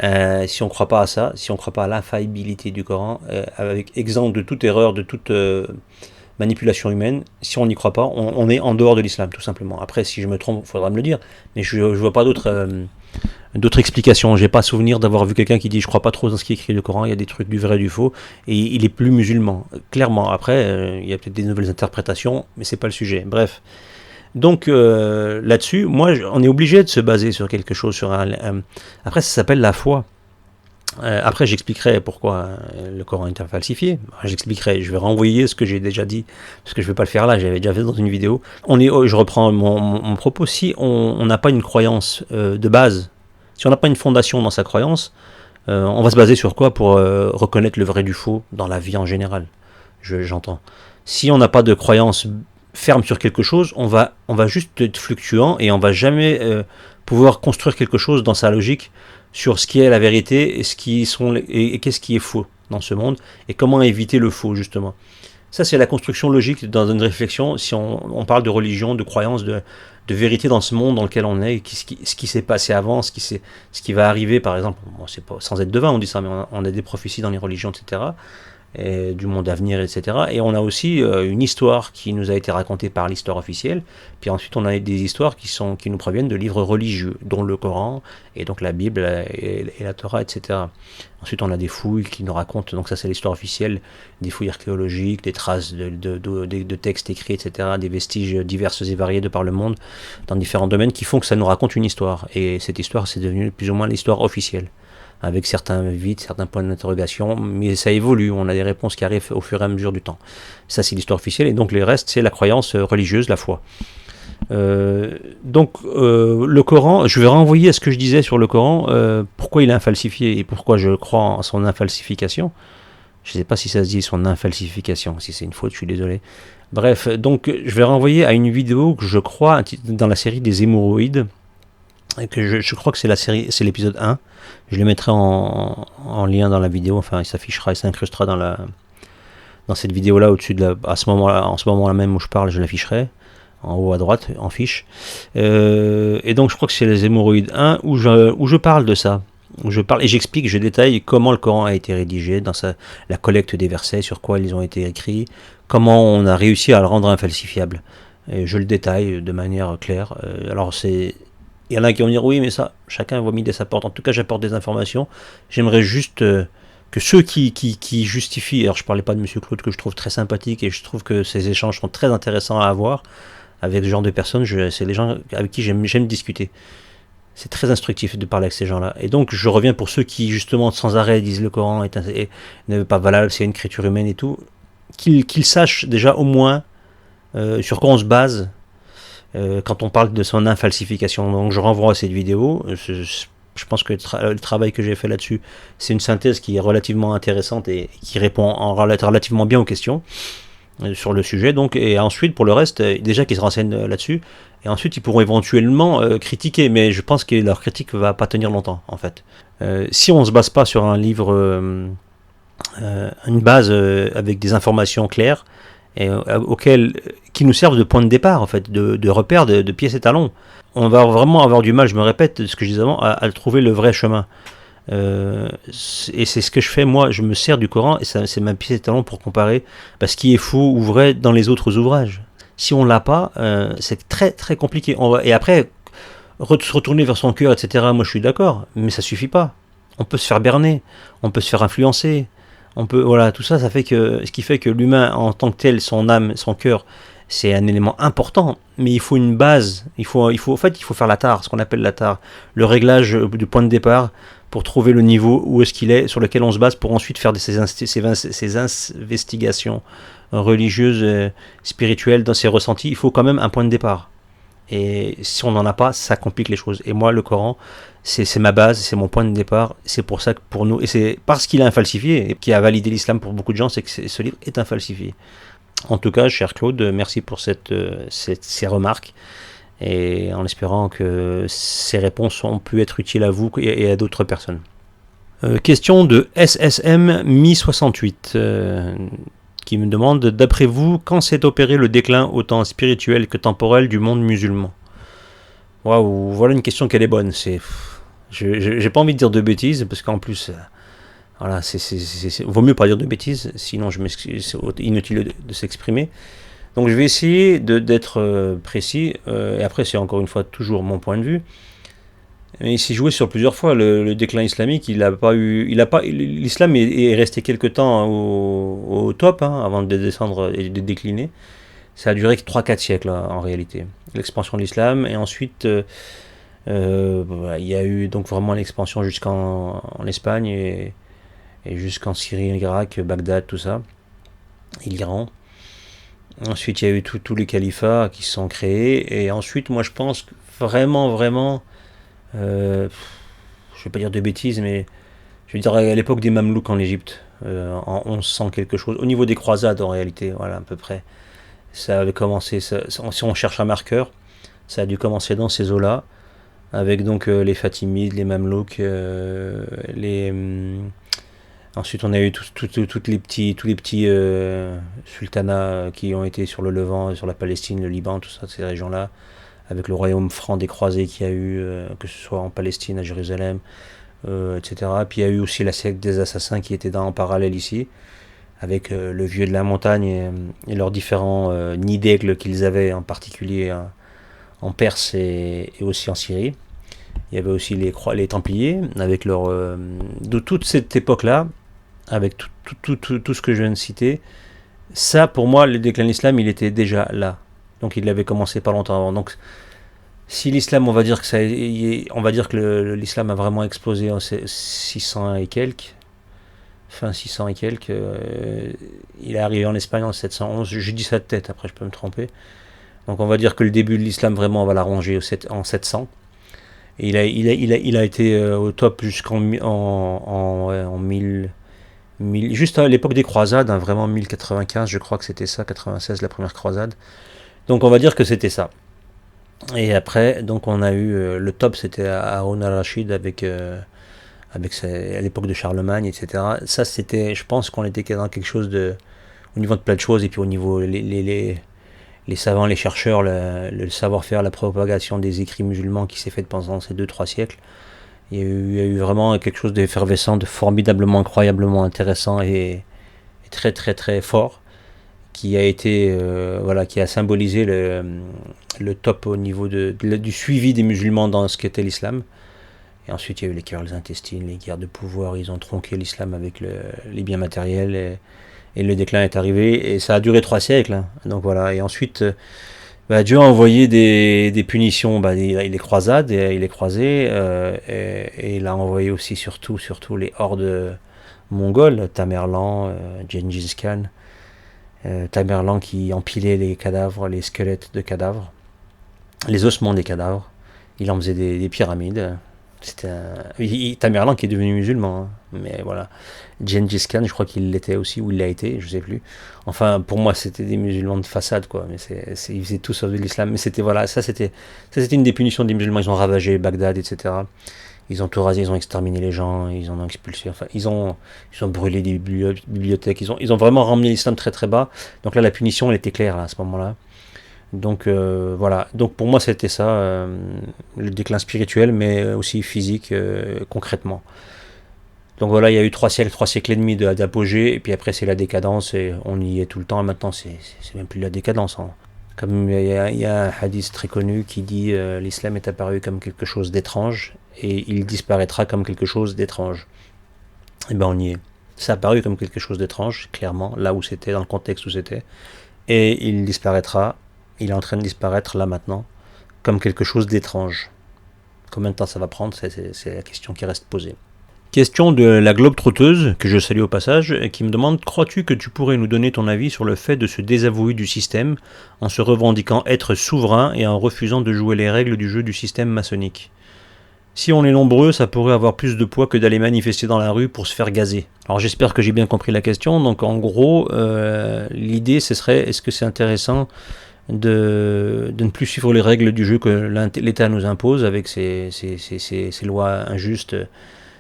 [SPEAKER 1] Si on ne croit pas à ça, si on ne croit pas à l'infaillibilité du Coran, avec exempt de toute erreur, de toute manipulation humaine, si on n'y croit pas, on est en dehors de l'islam, tout simplement. Après, si je me trompe, il faudra me le dire, mais je ne vois pas d'autres explications. J'ai pas souvenir d'avoir vu quelqu'un qui dit je crois pas trop dans ce qui est écrit le Coran, il y a des trucs du vrai et du faux, et il est plus musulman. Clairement, après, il y a peut-être des nouvelles interprétations, mais c'est pas le sujet. Bref. Donc là-dessus, moi, on est obligé de se baser sur quelque chose, après ça s'appelle la foi. Après, j'expliquerai pourquoi le Coran est falsifié. J'expliquerai, je vais renvoyer ce que j'ai déjà dit, parce que je ne vais pas le faire là, j'avais déjà fait dans une vidéo. Je reprends mon propos. Si on n'a pas une croyance de base, si on n'a pas une fondation dans sa croyance, on va se baser sur quoi pour reconnaître le vrai du faux dans la vie en général, j'entends. Si on n'a pas de croyance ferme sur quelque chose, on va juste être fluctuant et on va jamais pouvoir construire quelque chose dans sa logique sur ce qui est la vérité et qu'est-ce qui est faux dans ce monde et comment éviter le faux justement. Ça c'est la construction logique dans une réflexion si on parle de religion, de croyance, de vérité dans ce monde dans lequel on est, ce qui s'est passé avant, ce qui va arriver par exemple, bon, c'est pas, sans être devin on dit ça, mais on a des prophéties dans les religions etc. Et du monde à venir, etc. Et on a aussi une histoire qui nous a été racontée par l'histoire officielle. Puis ensuite, on a des histoires qui nous proviennent de livres religieux, dont le Coran, et donc la Bible, et la Torah, etc. Ensuite, on a des fouilles qui nous racontent, donc ça c'est l'histoire officielle, des fouilles archéologiques, des traces de textes écrits, etc., des vestiges diverses et variés de par le monde, dans différents domaines, qui font que ça nous raconte une histoire. Et cette histoire, c'est devenu plus ou moins l'histoire officielle, avec certains vides, certains points d'interrogation, mais ça évolue, on a des réponses qui arrivent au fur et à mesure du temps. Ça c'est l'histoire officielle, et donc le reste c'est la croyance religieuse, la foi. Le Coran, je vais renvoyer à ce que je disais sur le Coran, pourquoi il est infalsifié et pourquoi je crois en son infalsification. Je ne sais pas si ça se dit son infalsification, si c'est une faute, je suis désolé. Bref, donc je vais renvoyer à une vidéo que je crois dans la série des hémorroïdes, que je crois que c'est c'est l'épisode 1. Je le mettrai en lien dans la vidéo, enfin il s'affichera, il s'incrustera dans cette vidéo là au-dessus en ce moment là même où je parle, je l'afficherai en haut à droite en fiche. Et donc je crois que c'est les hémorroïdes 1 où je parle de ça. Où je parle et j'explique, je détaille comment le Coran a été rédigé, dans la collecte des versets, sur quoi ils ont été écrits, comment on a réussi à le rendre infalsifiable. Et je le détaille de manière claire. Alors il y en a qui vont dire oui mais ça, chacun va mider sa porte. En tout cas j'apporte des informations. J'aimerais juste que ceux qui justifient, alors je parlais pas de Monsieur Claude que je trouve très sympathique et je trouve que ces échanges sont très intéressants à avoir avec ce genre de personnes, c'est les gens avec qui j'aime discuter. C'est très instructif de parler avec ces gens-là. Et donc je reviens pour ceux qui justement sans arrêt disent le Coran n'est pas valable, c'est une écriture humaine et tout, qu'ils sachent déjà au moins sur quoi on se base quand on parle de son infalsification. Donc je renvoie à cette vidéo. Je pense que le travail que j'ai fait là-dessus, c'est une synthèse qui est relativement intéressante et qui répond relativement bien aux questions sur le sujet. Donc, et ensuite, pour le reste, déjà qu'ils se renseignent là-dessus, et ensuite ils pourront éventuellement critiquer, mais je pense que leur critique ne va pas tenir longtemps, en fait. Si on ne se base pas sur un livre, une base avec des informations claires, et qui nous servent de point de départ, en fait, de repère, de pièces étalons, on va vraiment avoir du mal, je me répète ce que je disais avant, à trouver le vrai chemin. Et c'est ce que je fais, moi, je me sers du Coran, et c'est ma pièce étalon pour comparer ce qui est faux ou vrai dans les autres ouvrages. Si on l'a pas, c'est très très compliqué. Et après, se retourner vers son cœur, etc., moi je suis d'accord, mais ça suffit pas. On peut se faire berner, on peut se faire influencer, voilà, tout ça, ce qui fait que l'humain en tant que tel, son âme, son cœur, c'est un élément important, mais il faut une base, il faut faire la tare, ce qu'on appelle la tare, le réglage du point de départ pour trouver le niveau où est-ce qu'il est, sur lequel on se base pour ensuite faire ces investigations religieuses, spirituelles, dans ses ressentis. Il faut quand même un point de départ. Et si on n'en a pas, ça complique les choses. Et moi, le Coran, c'est ma base, c'est mon point de départ. C'est pour ça que pour nous, et c'est parce qu'il est infalsifié, et qui a validé l'islam pour beaucoup de gens, c'est que ce livre est infalsifié. En tout cas, cher Claude, merci pour ces remarques, et en espérant que ces réponses ont pu être utiles à vous et à d'autres personnes. Question de SSM Mi68, qui me demande, d'après vous, quand s'est opéré le déclin autant spirituel que temporel du monde musulman? Waouh, voilà une question qu'elle est bonne. J'ai pas envie de dire de bêtises, parce qu'en plus, voilà, vaut mieux pas dire de bêtises, sinon c'est inutile de s'exprimer. Donc je vais essayer d'être précis, et après c'est encore une fois toujours mon point de vue. Il s'est joué sur plusieurs fois le déclin islamique. L'islam est resté quelque temps au top, hein, avant de descendre et de décliner. Ça a duré que 3-4 siècles, hein, en réalité. L'expansion de l'islam, et ensuite voilà, il y a eu donc vraiment l'expansion en Espagne, et jusqu'en Syrie, Irak, Bagdad, tout ça, et l'Iran. Ensuite, il y a eu tous les califats qui se sont créés, et ensuite, moi je pense que vraiment, je vais pas dire de bêtises, mais je veux dire à l'époque des Mamelouks en Égypte, en 1100 quelque chose, au niveau des croisades en réalité, voilà à peu près. Ça avait commencé, si on cherche un marqueur, ça a dû commencer dans ces eaux-là, avec donc les Fatimides, les Mamelouks, ensuite on a eu tous les petits sultanats qui ont été sur le Levant, sur la Palestine, le Liban, tout ça, ces régions-là, avec le royaume franc des croisés qu'il y a eu, que ce soit en Palestine, à Jérusalem, etc. Puis il y a eu aussi la secte des assassins qui était en parallèle ici, avec le vieux de la montagne, et leurs différents nids d'aigle qu'ils avaient, en particulier en Perse, et aussi en Syrie. Il y avait aussi les Templiers, avec de toute cette époque-là, avec tout ce que je viens de citer. Ça, pour moi, le déclin de l'islam, il était déjà là. Donc il avait commencé pas longtemps avant. Donc si l'islam, on va dire que l'islam a vraiment explosé en 600 et quelques, fin 600 et quelques, il est arrivé en Espagne en 711, je dis ça de tête, après je peux me tromper. Donc on va dire que le début de l'islam, vraiment, on va l'arranger en 700. Et il a été au top jusqu'en 1000, juste à l'époque des croisades, hein, vraiment 1095, je crois que c'était ça, 96 la première croisade. Donc on va dire que c'était ça. Et après, donc on a eu le top, c'était Haroun al-Rachid à l'époque de Charlemagne, etc. Ça, c'était, je pense qu'on était dans quelque chose au niveau de plein de choses, et puis au niveau les savants, les chercheurs, le savoir-faire, la propagation des écrits musulmans qui s'est faite pendant ces 2-3 siècles. Il y a eu vraiment quelque chose d'effervescent, de formidablement, incroyablement intéressant, et très très très fort, qui a été voilà, qui a symbolisé le top au niveau du suivi des musulmans dans ce qu'était l'islam. Et ensuite il y a eu les querelles intestines, les guerres de pouvoir, ils ont tronqué l'islam avec les biens matériels, et le déclin est arrivé, et ça a duré 3 siècles, hein. Donc voilà, et ensuite Dieu a envoyé des punitions, les croisades, et les croisés, et il a envoyé aussi surtout les hordes mongoles, Tamerlan, Gengis Khan, Tamerlan qui empilait les cadavres, les squelettes de cadavres, les ossements des cadavres, il en faisait des pyramides. C'était Tamerlan qui est devenu musulman, hein. Mais voilà, Gengis Khan, je crois qu'il l'était aussi, ou il l'a été, je sais plus. Enfin, pour moi, c'était des musulmans de façade, quoi. Mais ils faisaient tout sauf de l'islam. Mais c'était, voilà, ça c'était une des punitions des musulmans. Ils ont ravagé Bagdad, etc. Ils ont tout rasé, ils ont exterminé les gens, ils en ont expulsé. Enfin, ils ont brûlé des bibliothèques. Ils ont vraiment ramené l'islam très très bas. Donc là, la punition, elle était claire, là, à ce moment-là. Donc voilà, donc pour moi c'était ça, le déclin spirituel, mais aussi physique, concrètement. Donc voilà, il y a eu 3 siècles et demi d'apogée, et puis après c'est la décadence, et on y est tout le temps, et maintenant c'est même plus la décadence, hein. Comme il y a un hadith très connu qui dit l'islam est apparu comme quelque chose d'étrange, et il disparaîtra comme quelque chose d'étrange. Et ben on y est. Ça a apparu comme quelque chose d'étrange, clairement, là où c'était, dans le contexte où c'était, et il disparaîtra. Il est en train de disparaître là maintenant, comme quelque chose d'étrange. Combien de temps ça va prendre, c'est la question qui reste posée. Question de la Globe Trotteuse, que je salue au passage, qui me demande: crois-tu que tu pourrais nous donner ton avis sur le fait de se désavouer du système en se revendiquant être souverain et en refusant de jouer les règles du jeu du système maçonnique? Si on est nombreux, ça pourrait avoir plus de poids que d'aller manifester dans la rue pour se faire gazer. Alors j'espère que j'ai bien compris la question. Donc en gros, l'idée ce serait: est-ce que c'est intéressant de ne plus suivre les règles du jeu que l'État nous impose avec ses lois injustes,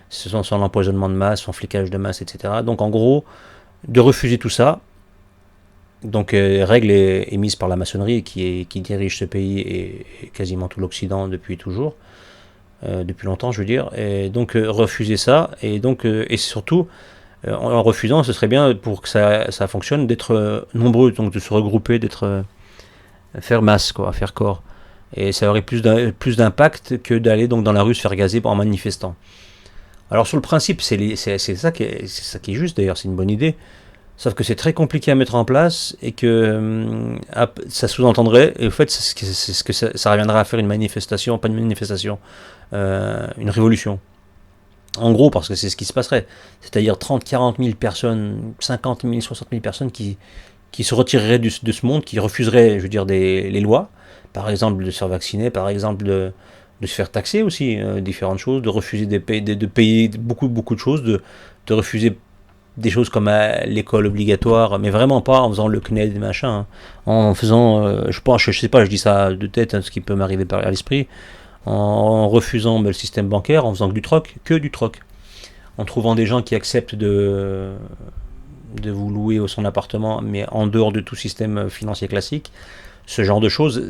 [SPEAKER 1] son empoisonnement de masse, son flicage de masse, etc. Donc en gros, de refuser tout ça. Donc règle émise par la maçonnerie qui dirige ce pays et quasiment tout l'Occident depuis toujours. depuis longtemps, je veux dire, et donc refuser ça, et donc et surtout en refusant, ce serait bien pour que ça fonctionne d'être nombreux, donc de se regrouper, faire masse, quoi, faire corps. Et ça aurait plus d'impact que d'aller donc dans la rue se faire gazer en manifestant. Alors sur le principe, c'est ça qui est juste d'ailleurs, c'est une bonne idée. Sauf que c'est très compliqué à mettre en place et que ça sous-entendrait, et au fait, c'est ce que ça reviendra à faire une manifestation, pas une manifestation, une révolution. En gros, parce que c'est ce qui se passerait. C'est-à-dire 30, 40 000 personnes, 50 000, 60 000 personnes qui se retireraient de ce monde, qui refuseraient, je veux dire, les lois, par exemple de se faire vacciner, par exemple de se faire taxer aussi, différentes choses, de refuser de payer beaucoup, beaucoup de choses, de refuser des choses comme l'école obligatoire, mais vraiment pas en faisant le CNED et machin, hein. En faisant, je sais pas, je dis ça de tête, hein, ce qui peut m'arriver à l'esprit, en refusant le système bancaire, en faisant que du troc, en trouvant des gens qui acceptent de vous louer son appartement, mais en dehors de tout système financier classique. Ce genre de choses,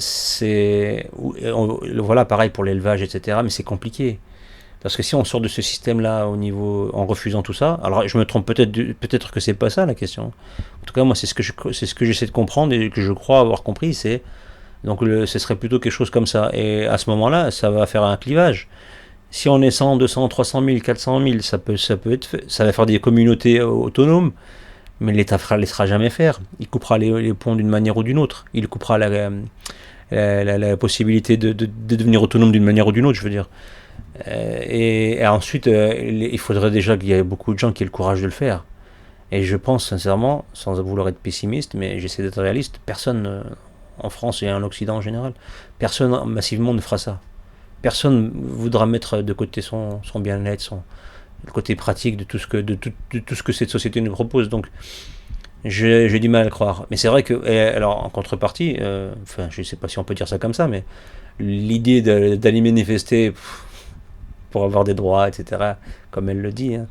[SPEAKER 1] voilà, pareil pour l'élevage, etc., mais c'est compliqué. Parce que si on sort de ce système-là en refusant tout ça, alors je me trompe peut-être que c'est pas ça la question. En tout cas, moi, c'est ce que j'essaie de comprendre et que je crois avoir compris, donc ce serait plutôt quelque chose comme ça. Et à ce moment-là, ça va faire un clivage. Si on est 100, 200, 300 000, 400 000, ça peut être fait. Ça va faire des communautés autonomes, mais l'État ne laissera jamais faire. Il coupera les ponts d'une manière ou d'une autre. Il coupera la possibilité de devenir autonome d'une manière ou d'une autre, je veux dire. Et ensuite, il faudrait déjà qu'il y ait beaucoup de gens qui aient le courage de le faire. Et je pense sincèrement, sans vouloir être pessimiste, mais j'essaie d'être réaliste, personne en France et en Occident en général, personne massivement ne fera ça. Personne voudra mettre de côté son bien-être, le côté pratique de tout ce que cette société nous propose. Donc j'ai du mal à le croire. Mais c'est vrai que, alors en contrepartie, enfin je ne sais pas si on peut dire ça comme ça, mais l'idée d'aller manifester pour avoir des droits, etc., comme elle le dit, hein,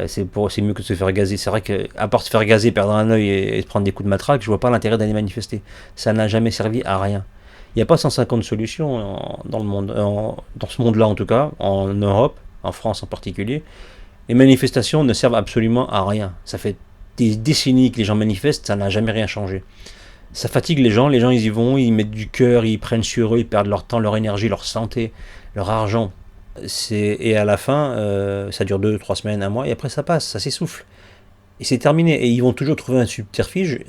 [SPEAKER 1] c'est mieux que de se faire gazer. C'est vrai qu'à part se faire gazer, perdre un œil et se prendre des coups de matraque, je vois pas l'intérêt d'aller manifester. Ça n'a jamais servi à rien. Il n'y a pas 150 solutions dans le monde, dans ce monde-là en tout cas, en Europe, en France en particulier. Les manifestations ne servent absolument à rien. Ça fait des décennies que les gens manifestent, ça n'a jamais rien changé. Ça fatigue les gens ils y vont, ils mettent du cœur, ils prennent sur eux, ils perdent leur temps, leur énergie, leur santé, leur argent. Et à la fin, ça dure 2, 3 semaines, un mois, et après ça passe, ça s'essouffle. Et c'est terminé. Et ils vont toujours trouver un subterfuge,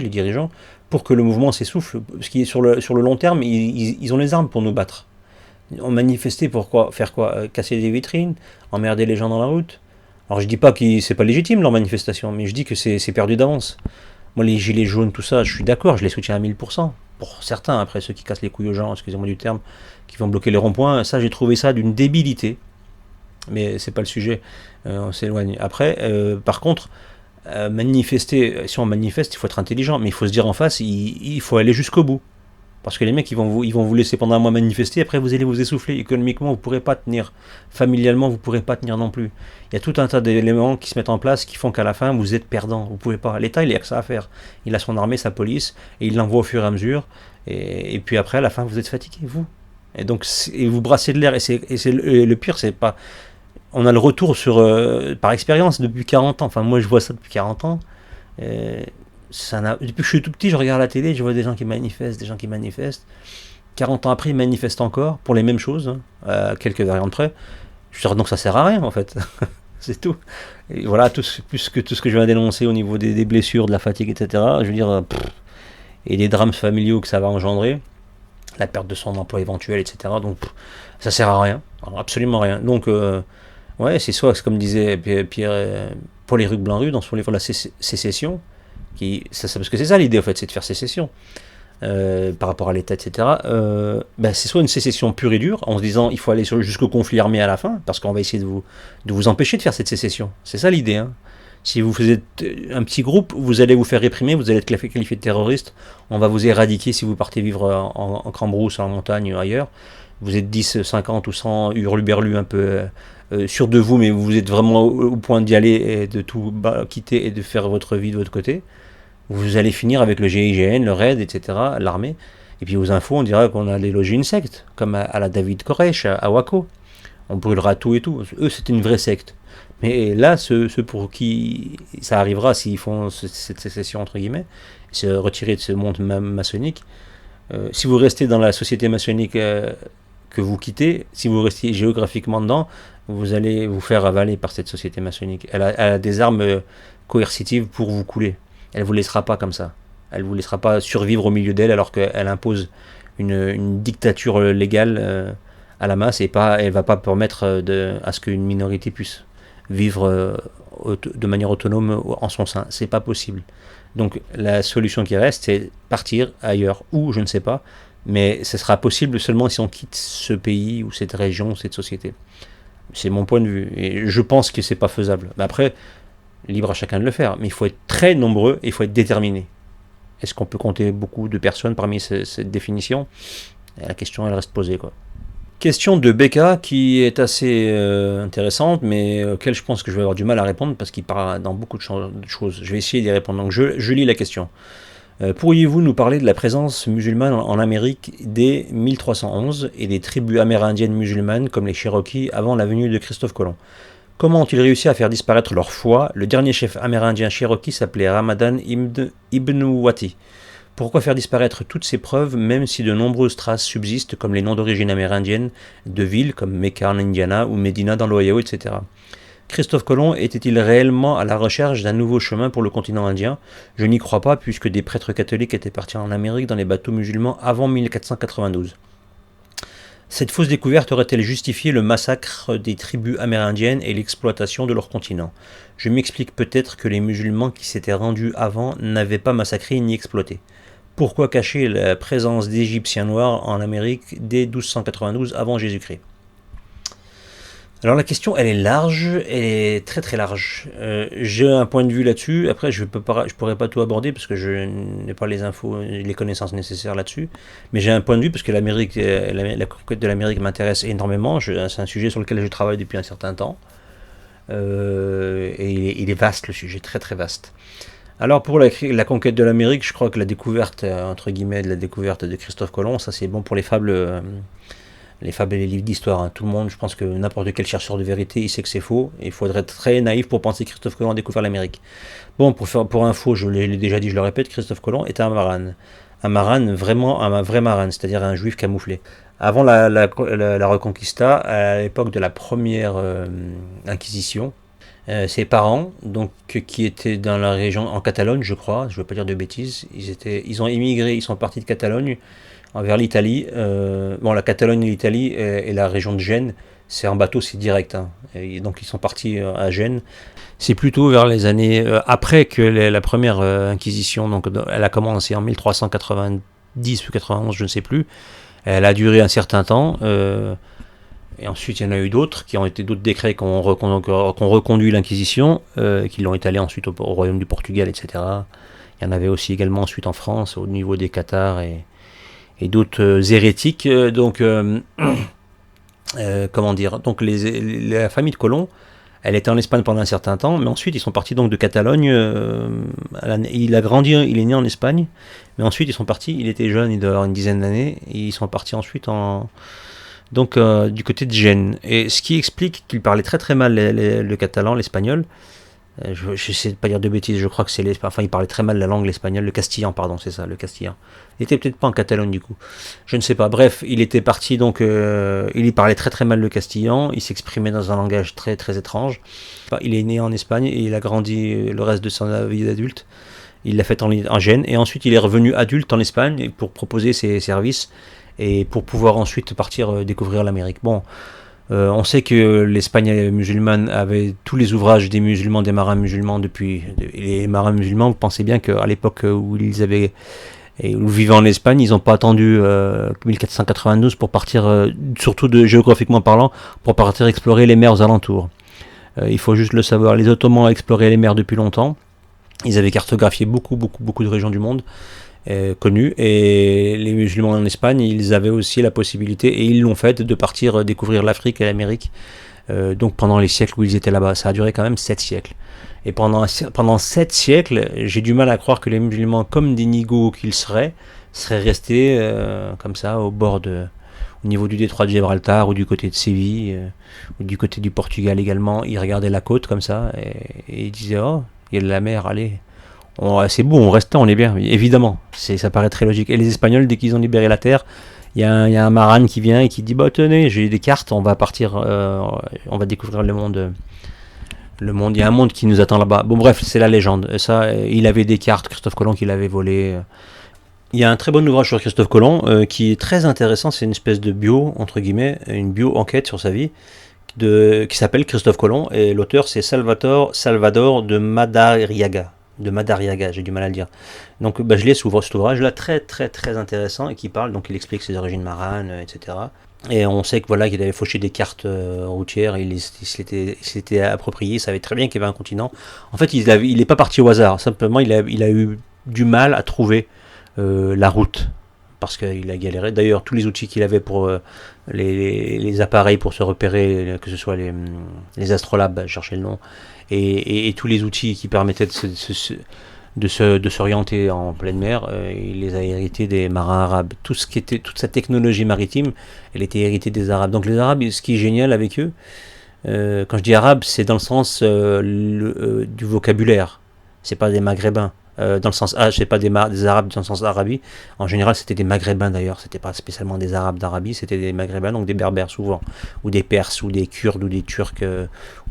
[SPEAKER 1] les dirigeants, pour que le mouvement s'essouffle. Parce que sur le long terme, ils ont les armes pour nous battre. On manifestait pour quoi? Faire quoi? Casser des vitrines, emmerder les gens dans la route. Alors je dis pas que c'est pas légitime leur manifestation, mais je dis que c'est perdu d'avance. Moi les gilets jaunes, tout ça, je suis d'accord, je les soutiens à 1000%. Pour certains, après ceux qui cassent les couilles aux gens, excusez-moi du terme, qui vont bloquer les ronds-points, ça j'ai trouvé ça d'une débilité. Mais c'est pas le sujet, on s'éloigne. Après, par contre, manifester, si on manifeste, il faut être intelligent, mais il faut se dire en face, il faut aller jusqu'au bout. Parce que les mecs, ils vont vous laisser pendant un mois manifester, après vous allez vous essouffler. Économiquement, vous ne pourrez pas tenir. Familialement, vous ne pourrez pas tenir non plus. Il y a tout un tas d'éléments qui se mettent en place qui font qu'à la fin, vous êtes perdant. Vous ne pouvez pas. L'État, il a que ça à faire. Il a son armée, sa police, et il l'envoie au fur et à mesure. Et puis après, à la fin, vous êtes fatigué, vous. Et donc, vous brassez de l'air. Et le pire, c'est pas. On a le retour par expérience depuis 40 ans. Enfin, moi, je vois ça depuis 40 ans. Depuis que je suis tout petit, je regarde la télé, je vois des gens qui manifestent. 40 ans après, ils manifestent encore pour les mêmes choses, hein, quelques variantes près. Je dis donc ça sert à rien en fait. C'est tout. Et voilà, tout ce que je viens d'énoncer au niveau des blessures, de la fatigue, etc. Je veux dire, et des drames familiaux que ça va engendrer, la perte de son emploi éventuel, etc. Donc ça sert à rien, absolument rien. Donc ouais, c'est comme disait Pierre Paul-Éric Blanc-Rue dans son livre La Sécession. Parce que c'est ça l'idée en fait, c'est de faire sécession par rapport à l'État, etc. C'est soit une sécession pure et dure, en se disant il faut aller jusqu'au conflit armé à la fin, parce qu'on va essayer de vous empêcher de faire cette sécession. C'est ça l'idée. Hein. Si vous faites un petit groupe, vous allez vous faire réprimer, vous allez être qualifié de terroriste, on va vous éradiquer si vous partez vivre en Cambrousse, en montagne ou ailleurs. Vous êtes 10, 50 ou 100 hurluberlus un peu sûrs de vous, mais vous êtes vraiment au point d'y aller et de tout quitter et de faire votre vie de votre côté. Vous allez finir avec le GIGN, le RAID, etc., l'armée. Et puis aux infos, on dirait qu'on a délogé une secte, comme à la David Koresh, à Waco. on brûlera tout et tout. Eux, c'était une vraie secte. Mais là, ceux pour qui ça arrivera s'ils font cette sécession, entre guillemets, se retirer de ce monde maçonnique, si vous restez dans la société maçonnique que vous quittez, si vous restez géographiquement dedans, vous allez vous faire avaler par cette société maçonnique. Elle a des armes coercitives pour vous couler. Elle ne vous laissera pas comme ça. Elle ne vous laissera pas survivre au milieu d'elle alors qu'elle impose une dictature légale à la masse et elle ne va pas permettre à ce qu'une minorité puisse vivre de manière autonome en son sein. C'est pas possible. Donc la solution qui reste, c'est partir ailleurs, ou je ne sais pas, mais ce sera possible seulement si on quitte ce pays ou cette région, cette société. C'est mon point de vue, et je pense que c'est pas faisable. Mais après, libre à chacun de le faire, mais il faut être très nombreux et il faut être déterminé. Est-ce qu'on peut compter beaucoup de personnes parmi cette définition? La question, elle reste posée, quoi. Question de Becca qui est assez intéressante, mais auquel je pense que je vais avoir du mal à répondre parce qu'il parle dans beaucoup de choses. Je vais essayer d'y répondre. Donc je lis la question. Pourriez-vous nous parler de la présence musulmane en Amérique dès 1311 et des tribus amérindiennes musulmanes comme les Cherokees avant la venue de Christophe Colomb? Comment ont-ils réussi à faire disparaître leur foi? Le dernier chef amérindien Cherokee s'appelait Ramadan Ibn Wati. Pourquoi faire disparaître toutes ces preuves, même si de nombreuses traces subsistent, comme les noms d'origine amérindienne de villes comme Mecca en Indiana ou Medina dans l'Ohio, etc. Christophe Colomb était-il réellement à la recherche d'un nouveau chemin pour le continent indien? Je n'y crois pas, puisque des prêtres catholiques étaient partis en Amérique dans les bateaux musulmans avant 1492. Cette fausse découverte aurait-elle justifié le massacre des tribus amérindiennes et l'exploitation de leur continent? Je m'explique peut-être que les musulmans qui s'étaient rendus avant n'avaient pas massacré ni exploité. Pourquoi cacher la présence d'Égyptiens noirs en Amérique dès 1292 avant Jésus-Christ? Alors la question, elle est large, elle est très très large. J'ai un point de vue là-dessus. Après, je pourrais pas tout aborder parce que je n'ai pas les infos, les connaissances nécessaires là-dessus. Mais j'ai un point de vue parce que l'Amérique, la conquête de l'Amérique m'intéresse énormément. C'est un sujet sur lequel je travaille depuis un certain temps. Et il est vaste le sujet, très très vaste. Alors pour la conquête de l'Amérique, je crois que la découverte, entre guillemets, de la découverte de Christophe Colomb, ça c'est bon pour les fables et les livres d'histoire. Hein. Tout le monde, je pense que n'importe quel chercheur de vérité, il sait que c'est faux. Il faudrait être très naïf pour penser que Christophe Colomb a découvert l'Amérique. Bon, pour info, je l'ai déjà dit, je le répète, Christophe Colomb était un maran. Un maran, vraiment un vrai maran, c'est-à-dire un juif camouflé. Avant la Reconquista, à l'époque de la première Inquisition, ses parents, donc qui étaient dans la région en Catalogne, je crois, je ne veux pas dire de bêtises, ils ont immigré, ils sont partis de Catalogne vers l'Italie. Bon, la Catalogne et l'Italie et la région de Gênes, c'est en bateau, c'est direct. Hein. Et donc ils sont partis à Gênes. C'est plutôt vers les années après que la première Inquisition, donc elle a commencé en 1390 ou 91, je ne sais plus. Elle a duré un certain temps. Et ensuite, il y en a eu d'autres, qui ont été d'autres décrets qui ont reconduit l'Inquisition, qui l'ont étalé ensuite au royaume du Portugal, etc. Il y en avait aussi également ensuite en France, au niveau des Cathares et d'autres hérétiques. Donc, comment dire? Donc, la famille de Colomb, elle était en Espagne pendant un certain temps, mais ensuite, ils sont partis donc de Catalogne. Il a grandi, il est né en Espagne, mais ensuite, ils sont partis, il était jeune, il doit avoir une dizaine d'années, et ils sont partis ensuite du côté de Gênes. Et ce qui explique qu'il parlait très très mal le catalan, l'espagnol. Je sais pas dire de bêtises, je crois que c'est l'espagnol. Enfin, il parlait très mal la langue, l'espagnol, le castillan, pardon, c'est ça, le castillan. Il était peut-être pas en Catalogne du coup. Je ne sais pas. Bref, il était parti donc. Il y parlait très très mal le castillan. Il s'exprimait dans un langage très très étrange. Il est né en Espagne et il a grandi le reste de sa vie d'adulte. Il l'a fait en Gênes et ensuite il est revenu adulte en Espagne pour proposer ses services et pour pouvoir ensuite partir découvrir l'Amérique. Bon, on sait que l'Espagne musulmane avait tous les ouvrages des musulmans, des marins musulmans depuis. Les marins musulmans, vous pensez bien qu'à l'époque où ils vivaient en Espagne, ils n'ont pas attendu 1492 pour partir, surtout géographiquement parlant, pour partir explorer les mers aux alentours. Il faut juste le savoir, les Ottomans ont exploré les mers depuis longtemps. Ils avaient cartographié beaucoup de régions du monde connues, et les musulmans en Espagne, ils avaient aussi la possibilité, et ils l'ont fait, de partir découvrir l'Afrique et l'Amérique, donc pendant les siècles où ils étaient là-bas. Ça a duré quand même 7 siècles. Et pendant 7 siècles, j'ai du mal à croire que les musulmans, comme des nigauds qu'ils seraient restés comme ça au bord au niveau du détroit de Gibraltar ou du côté de Séville ou du côté du Portugal également. Ils regardaient la côte comme ça et ils disaient oh, il y a de la mer, allez. C'est beau, on reste là, on est bien, évidemment. Ça paraît très logique. Et les Espagnols, dès qu'ils ont libéré la terre, il y a un marin qui vient et qui dit bah tenez, j'ai des cartes, on va partir, on va découvrir le monde. Le monde, il y a un monde qui nous attend là-bas. Bon bref, c'est la légende. Ça, il avait des cartes, Christophe Colomb, qu'il avait volées. Il y a un très bon ouvrage sur Christophe Colomb qui est très intéressant. C'est une espèce de bio, entre guillemets, une bio-enquête sur sa vie qui s'appelle Christophe Colomb. Et l'auteur, c'est Salvador de Madariaga. De Madariaga, j'ai du mal à le dire. Donc je lis cet ouvrage-là, très très très intéressant, et qui parle, donc il explique ses origines marranes, etc. Et on sait que voilà qu'il avait fauché des cartes routières, il se l'était approprié, il savait très bien qu'il y avait un continent. En fait, il n'est pas parti au hasard, simplement il a eu du mal à trouver la route, parce qu'il a galéré. D'ailleurs, tous les outils qu'il avait pour les appareils pour se repérer, que ce soit les astrolabes, je cherchais le nom, et tous les outils qui permettaient de s'orienter en pleine mer, il les a hérités des marins arabes. Toute sa technologie maritime, elle était héritée des Arabes. Donc les Arabes, ce qui est génial avec eux, quand je dis Arabes, c'est dans le sens du vocabulaire. C'est pas des Maghrébins. Dans le sens c'est pas des Arabes dans le sens Arabie. En général, c'était des Maghrébins d'ailleurs. C'était pas spécialement des Arabes d'Arabie, c'était des Maghrébins, donc des Berbères souvent, ou des Perses, ou des Kurdes, ou des Turcs,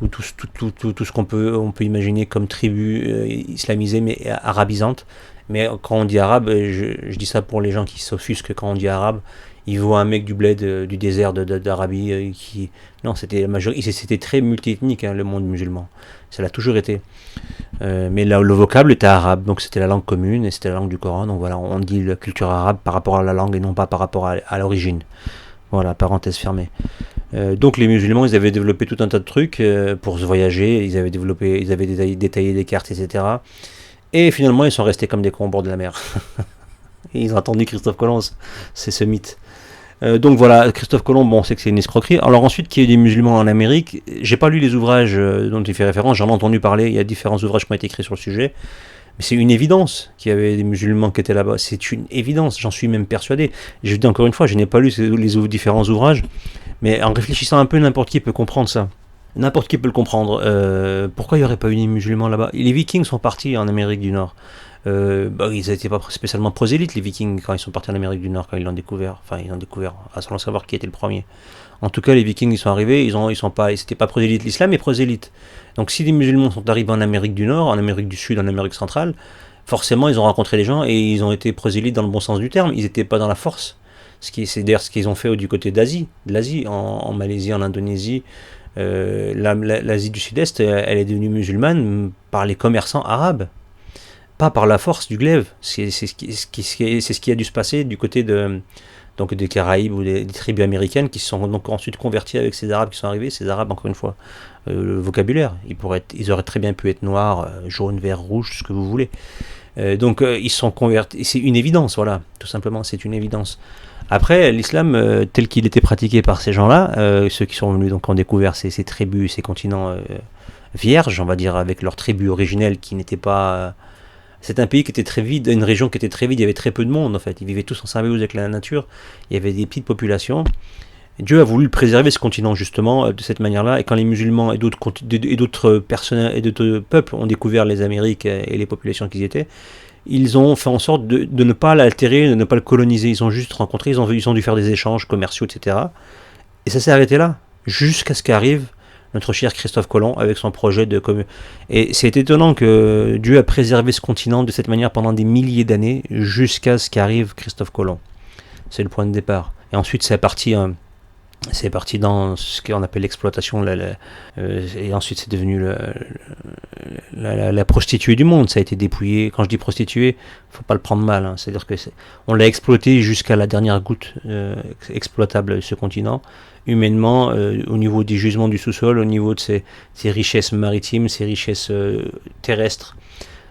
[SPEAKER 1] ou tout ce qu'on peut imaginer comme tribu islamisée mais arabisante. Mais quand on dit arabe, je dis ça pour les gens qui s'offusquent quand on dit arabe. Ils voient un mec du bled, du désert d'Arabie qui... Non, c'était très multiethnique, hein, le monde musulman. Ça l'a toujours été. Mais là, le vocable était arabe, donc c'était la langue commune et c'était la langue du Coran. Donc voilà, on dit la culture arabe par rapport à la langue et non pas par rapport à l'origine. Voilà, parenthèse fermée. Donc les musulmans, ils avaient développé tout un tas de trucs pour se voyager. Ils avaient détaillé des cartes, etc. Et finalement, ils sont restés comme des cons au bord de la mer. Et ils ont attendu Christophe Colomb, c'est ce mythe. Donc voilà, Christophe Colomb, bon, on sait que c'est une escroquerie. Alors ensuite, qu'il y ait des musulmans en Amérique, j'ai pas lu les ouvrages dont il fait référence, j'en ai entendu parler, il y a différents ouvrages qui ont été écrits sur le sujet. Mais c'est une évidence qu'il y avait des musulmans qui étaient là-bas, c'est une évidence, j'en suis même persuadé. Je dis encore une fois, je n'ai pas lu les différents ouvrages, mais en réfléchissant un peu, n'importe qui peut comprendre ça. N'importe qui peut le comprendre. Pourquoi il n'y aurait pas eu des musulmans là-bas? Les Vikings sont partis en Amérique du Nord. Ils n'étaient pas spécialement prosélytes, les Vikings, quand ils sont partis en Amérique du Nord, quand ils l'ont découvert. Enfin, ils l'ont découvert, sans savoir qui était le premier. En tout cas, les Vikings, ils sont arrivés, c'était pas prosélytes, l'islam est prosélyte. Donc, si les musulmans sont arrivés en Amérique du Nord, en Amérique du Sud, en Amérique centrale, forcément, ils ont rencontré les gens et ils ont été prosélytes dans le bon sens du terme. Ils n'étaient pas dans la force. C'est d'ailleurs ce qu'ils ont fait du côté de l'Asie, en Malaisie, en Indonésie. L'Asie du Sud-Est, elle est devenue musulmane par les commerçants arabes, pas par la force du glaive. C'est ce qui a dû se passer du côté donc des Caraïbes ou des tribus américaines qui se sont donc ensuite convertis avec ces Arabes qui sont arrivés. Ces Arabes, encore une fois, le vocabulaire, ils auraient très bien pu être noirs, jaunes, verts, rouges, ce que vous voulez. Donc ils sont convertis. C'est une évidence, voilà, tout simplement, c'est une évidence. Après, l'islam tel qu'il était pratiqué par ces gens-là, ceux qui sont venus, donc ont découvert ces tribus, ces continents vierges, on va dire, avec leurs tribus originelles qui n'étaient pas... C'est un pays qui était très vide, une région qui était très vide, il y avait très peu de monde en fait, ils vivaient tous en symbiose avec la nature, il y avait des petites populations. Dieu a voulu préserver ce continent justement de cette manière-là, et quand les musulmans et d'autres personnes et d'autres peuples ont découvert les Amériques et les populations qu'ils étaient, ils ont fait en sorte de ne pas l'altérer, de ne pas le coloniser. Ils ont juste rencontré, ils ont dû faire des échanges commerciaux, etc. Et ça s'est arrêté là, jusqu'à ce qu'arrive notre cher Christophe Colomb avec son projet de commune. Et c'est étonnant que Dieu a préservé ce continent de cette manière pendant des milliers d'années, jusqu'à ce qu'arrive Christophe Colomb. C'est le point de départ. Et ensuite, c'est parti dans ce qu'on appelle l'exploitation, et ensuite c'est devenu la prostituée du monde. Ça a été dépouillé. Quand je dis prostituée, faut pas le prendre mal, hein. C'est-à-dire que on l'a exploité jusqu'à la dernière goutte exploitable de ce continent, humainement, au niveau des gisements du sous-sol, au niveau de ses richesses maritimes, ses richesses terrestres,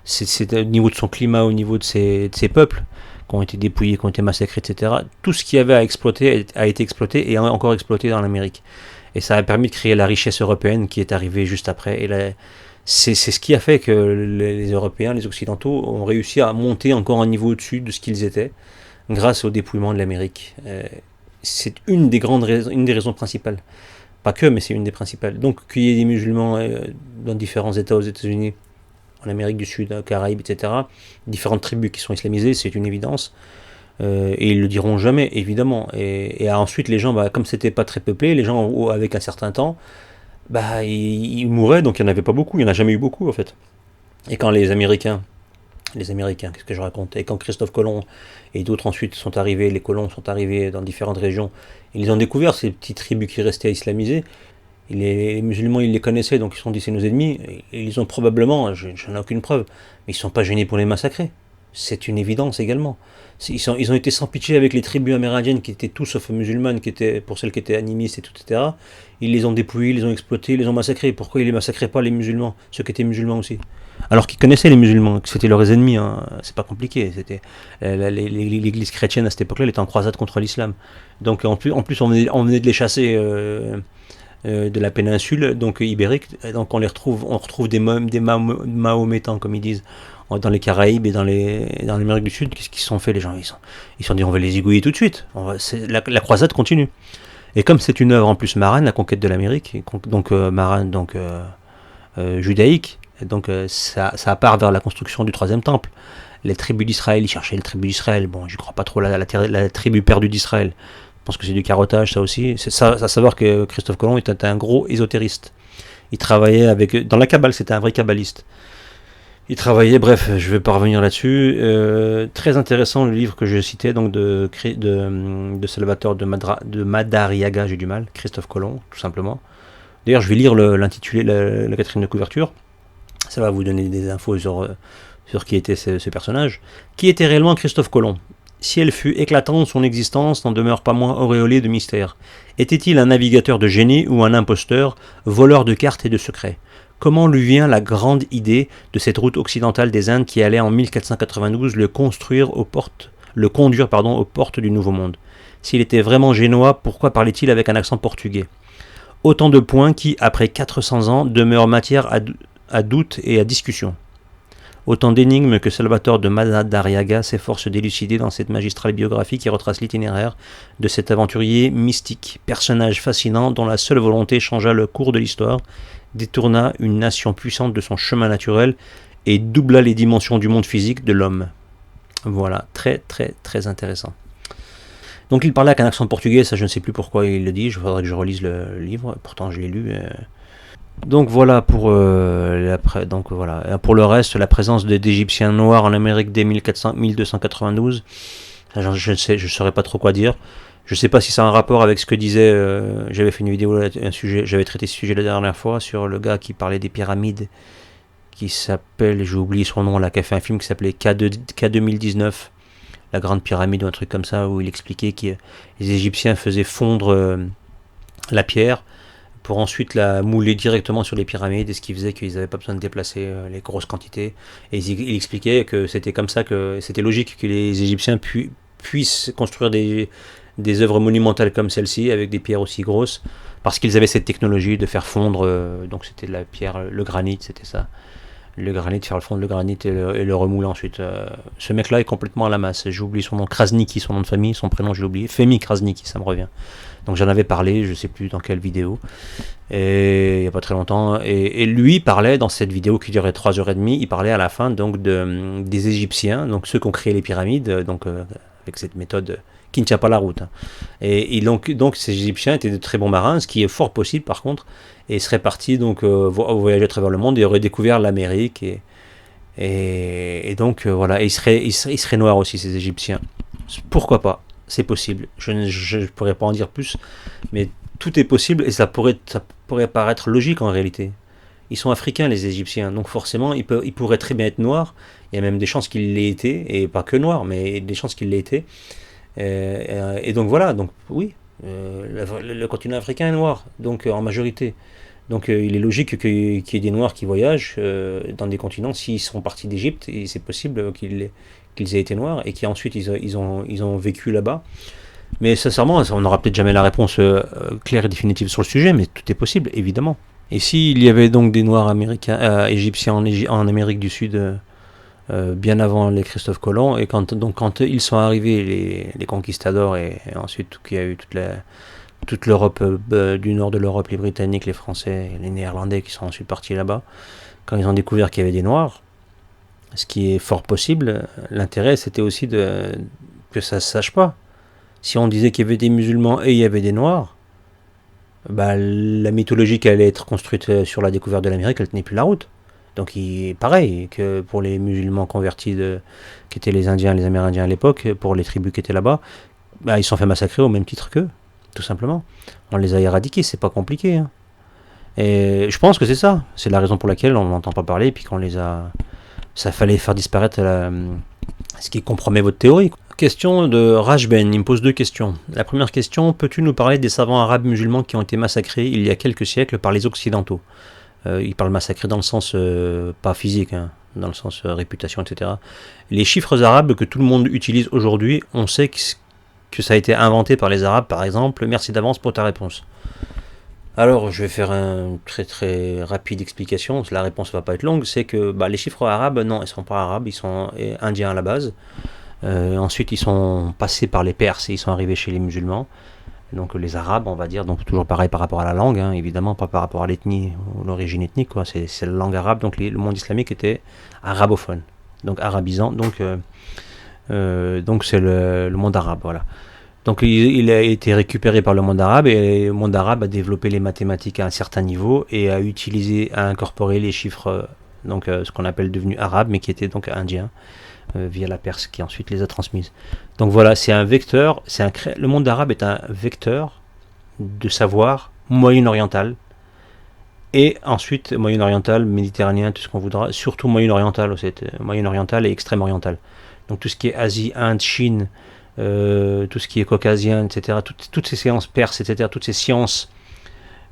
[SPEAKER 1] c'est au niveau de son climat, au niveau de ses peuples qui ont été dépouillés, qui ont été massacrés, etc. Tout ce qu'il y avait à exploiter a été exploité et encore exploité dans l'Amérique. Et ça a permis de créer la richesse européenne qui est arrivée juste après. Et c'est ce qui a fait que les Européens, les Occidentaux, ont réussi à monter encore un niveau au-dessus de ce qu'ils étaient, grâce au dépouillement de l'Amérique. c'est une des grandes raisons, une des raisons principales. Pas que, mais c'est une des principales. Donc qu'il y ait des musulmans dans différents États aux États-Unis, en Amérique du Sud, aux Caraïbes, etc., différentes tribus qui sont islamisées, c'est une évidence. Et ils le diront jamais, évidemment. Et ensuite, les gens, comme c'était pas très peuplé, les gens avec un certain temps, ils mouraient, donc il n'y en avait pas beaucoup, il n'y en a jamais eu beaucoup en fait. Et quand les Américains, qu'est-ce que je raconte? Et quand Christophe Colomb et d'autres ensuite sont arrivés, les colons sont arrivés dans différentes régions, ils ont découvert ces petites tribus qui restaient islamisées. Et les musulmans, ils les connaissaient, donc ils se sont dit c'est nos ennemis. Et ils ont probablement, j'en ai aucune preuve, mais ils ne sont pas gênés pour les massacrer. C'est une évidence également. Ils ont été sans pitié avec les tribus amérindiennes qui étaient tous sauf musulmanes, pour celles qui étaient animistes et tout, etc. Ils les ont dépouillés, ils les ont exploités, ils les ont massacrés. Pourquoi ils ne les massacraient pas les musulmans, ceux qui étaient musulmans aussi? Alors qu'ils connaissaient les musulmans, que c'était leurs ennemis, hein. C'est pas compliqué. L'église chrétienne à cette époque-là, elle était en croisade contre l'islam. Donc en plus on venait de les chasser de la péninsule, donc ibérique. Donc on retrouve des Mahométans, comme ils disent, dans les Caraïbes et dans l'Amérique du Sud. Qu'est-ce qu'ils se sont fait les gens? Ils se sont dit on va les égouiller tout de suite. La croisade continue. Et comme c'est une œuvre en plus marane, la conquête de l'Amérique, donc marane, donc judaïque, donc ça part vers la construction du troisième temple. Les tribus d'Israël, ils cherchaient les tribus d'Israël. Bon, je crois pas trop la tribu perdue d'Israël. Je pense que c'est du carottage, ça aussi. C'est ça, à savoir que Christophe Colomb était un gros ésotériste. Il travaillait dans la Kabbale, c'était un vrai kabbaliste. Il travaillait, bref, je vais pas revenir là-dessus. Très intéressant le livre que je citais, donc de Salvatore de Madariaga, j'ai du mal, Christophe Colomb, tout simplement. D'ailleurs, je vais lire l'intitulé, la quatrième de couverture. Ça va vous donner des infos sur qui était ce personnage. Qui était réellement Christophe Colomb? Si elle fut éclatante, son existence n'en demeure pas moins auréolée de mystère. Était-il un navigateur de génie ou un imposteur, voleur de cartes et de secrets? Comment lui vient la grande idée de cette route occidentale des Indes qui allait en 1492 le conduire aux portes du Nouveau Monde? S'il était vraiment génois, pourquoi parlait-il avec un accent portugais? Autant de points qui, après 400 ans, demeurent matière à doute et à discussion. Autant d'énigmes que Salvatore de Madariaga s'efforce d'élucider dans cette magistrale biographie qui retrace l'itinéraire de cet aventurier mystique, personnage fascinant dont la seule volonté changea le cours de l'histoire, détourna une nation puissante de son chemin naturel et doubla les dimensions du monde physique de l'homme. Voilà, très très très intéressant. Donc il parlait avec un accent portugais, ça je ne sais plus pourquoi il le dit, il faudrait que je relise le livre, pourtant je l'ai lu. Donc voilà pour pour le reste, la présence d'Égyptiens noirs en Amérique dès 1292, je ne saurais pas trop quoi dire. Je ne sais pas si ça a un rapport avec ce que disait, j'avais fait une vidéo, j'avais traité ce sujet la dernière fois sur le gars qui parlait des pyramides, qui s'appelle, j'ai oublié son nom là, qui a fait un film qui s'appelait K2019, la grande pyramide ou un truc comme ça, où il expliquait que les Égyptiens faisaient fondre la pierre pour ensuite la mouler directement sur les pyramides, et ce qui faisait qu'ils n'avaient pas besoin de déplacer les grosses quantités. Et il expliquait que c'était comme ça, que c'était logique que les Égyptiens puissent construire des œuvres monumentales comme celle-ci, avec des pierres aussi grosses, parce qu'ils avaient cette technologie de faire fondre, donc c'était de la pierre, le granit, c'était ça. Le granit, faire fondre le granit et le remouler ensuite. Ce mec-là est complètement à la masse. J'oublie son nom, Krasniki, son nom de famille, son prénom je l'ai oublié. Femi Krasniki, ça me revient. Donc j'en avais parlé, je ne sais plus dans quelle vidéo, et il n'y a pas très longtemps. Et lui parlait dans cette vidéo qui durait 3h30, il parlait à la fin donc des Égyptiens, donc ceux qui ont créé les pyramides, donc avec cette méthode qui ne tient pas la route. Hein. Et donc ces Égyptiens étaient de très bons marins, ce qui est fort possible par contre, et seraient partis donc voyager à travers le monde et auraient découvert l'Amérique, et donc voilà, et ils seraient noirs aussi, ces Égyptiens. Pourquoi pas? C'est possible. Je ne pourrais pas en dire plus, mais tout est possible, et ça pourrait paraître logique en réalité. Ils sont africains, les Égyptiens, donc forcément ils pourraient très bien être noirs. Il y a même des chances qu'ils l'aient été, et pas que noirs, mais des chances qu'ils l'aient été. Et donc voilà, donc oui, le continent africain est noir, donc en majorité. Donc il est logique qu'il y ait des noirs qui voyagent dans des continents. S'ils sont partis d'Égypte, et c'est possible qu'ils aient été noirs et qu'ensuite ils ont vécu là-bas. Mais sincèrement, on n'aura peut-être jamais la réponse claire et définitive sur le sujet, mais tout est possible, évidemment. Et s'il y avait donc des noirs américains, égyptiens en Amérique du Sud, bien avant les Christophe Colomb. Et quand ils sont arrivés, les conquistadors, et ensuite qu'il y a eu toute l'Europe du nord de l'Europe, les Britanniques, les Français, les Néerlandais qui sont ensuite partis là-bas, quand ils ont découvert qu'il y avait des Noirs, ce qui est fort possible, l'intérêt c'était aussi que ça se sache pas. Si on disait qu'il y avait des musulmans et il y avait des Noirs, bah, la mythologie qui allait être construite sur la découverte de l'Amérique, elle tenait plus la route. Donc pareil que pour les musulmans convertis qui étaient les Indiens, les Amérindiens à l'époque, pour les tribus qui étaient là-bas, bah, ils se sont fait massacrer au même titre qu'eux, tout simplement. On les a éradiqués, c'est pas compliqué. Hein. Et je pense que c'est ça. C'est la raison pour laquelle on n'entend pas parler, et puis qu'on les a... Ça fallait faire disparaître ce qui compromet votre théorie. Question de Rajben, il me pose deux questions. La première question, peux-tu nous parler des savants arabes musulmans qui ont été massacrés il y a quelques siècles par les Occidentaux? Il parle massacrés dans le sens pas physique, hein, dans le sens réputation, etc. Les chiffres arabes que tout le monde utilise aujourd'hui, on sait que ça a été inventé par les Arabes, par exemple. Merci d'avance pour ta réponse. Alors, je vais faire une très très rapide explication, la réponse va pas être longue, c'est que les chiffres arabes, non, ils sont pas arabes, ils sont indiens à la base. Ensuite, ils sont passés par les Perses et ils sont arrivés chez les musulmans. Donc les Arabes, on va dire, donc toujours pareil par rapport à la langue, hein, évidemment, pas par rapport à l'ethnie ou l'origine ethnique, quoi. C'est la langue arabe, donc le monde islamique était arabophone, donc arabisant, donc c'est le monde arabe, voilà. Donc il a été récupéré par le monde arabe, et le monde arabe a développé les mathématiques à un certain niveau et a incorporé les chiffres, donc ce qu'on appelle devenus arabes, mais qui étaient donc indiens, via la Perse, qui ensuite les a transmises. Donc voilà, c'est un vecteur, le monde arabe est un vecteur de savoir moyen-oriental, et ensuite moyen-oriental, méditerranéen, tout ce qu'on voudra, surtout moyen-oriental et extrême-oriental. Donc tout ce qui est Asie, Inde, Chine, tout ce qui est caucasien, etc., toutes ces séances perses, etc., toutes ces sciences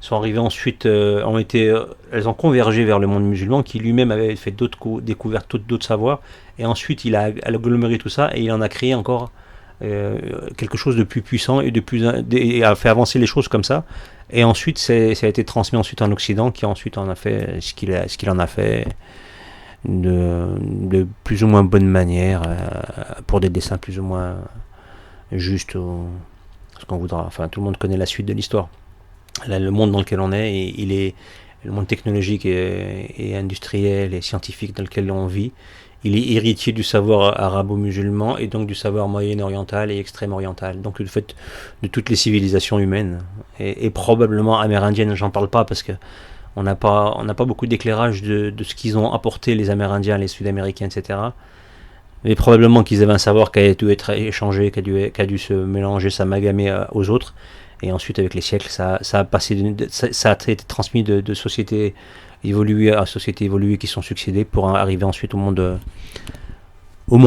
[SPEAKER 1] sont arrivées ensuite, elles ont convergé vers le monde musulman, qui lui-même avait fait d'autres découvertes, d'autres savoirs, et ensuite il a aggloméré tout ça, et il en a créé encore quelque chose de plus puissant, et a fait avancer les choses comme ça, et ensuite ça a été transmis ensuite en Occident, qui ensuite en a fait ce qu'il en a fait de plus ou moins bonne manière, pour des dessins plus ou moins justes, ce qu'on voudra. Enfin, tout le monde connaît la suite de l'histoire. Là, le monde dans lequel on est, le monde technologique et industriel et scientifique dans lequel on vit, il est héritier du savoir arabo-musulman, et donc du savoir moyen-oriental et extrême-oriental, donc du fait de toutes les civilisations humaines, et probablement amérindiennes. J'en parle pas parce que on n'a pas beaucoup d'éclairage de ce qu'ils ont apporté, les Amérindiens, les Sud-Américains, etc. Mais probablement qu'ils avaient un savoir qui a dû être échangé, qui a dû se mélanger, s'amalgamer aux autres. Et ensuite, avec les siècles, ça a été transmis de sociétés évoluées à sociétés évoluées qui sont succédées, pour arriver ensuite au monde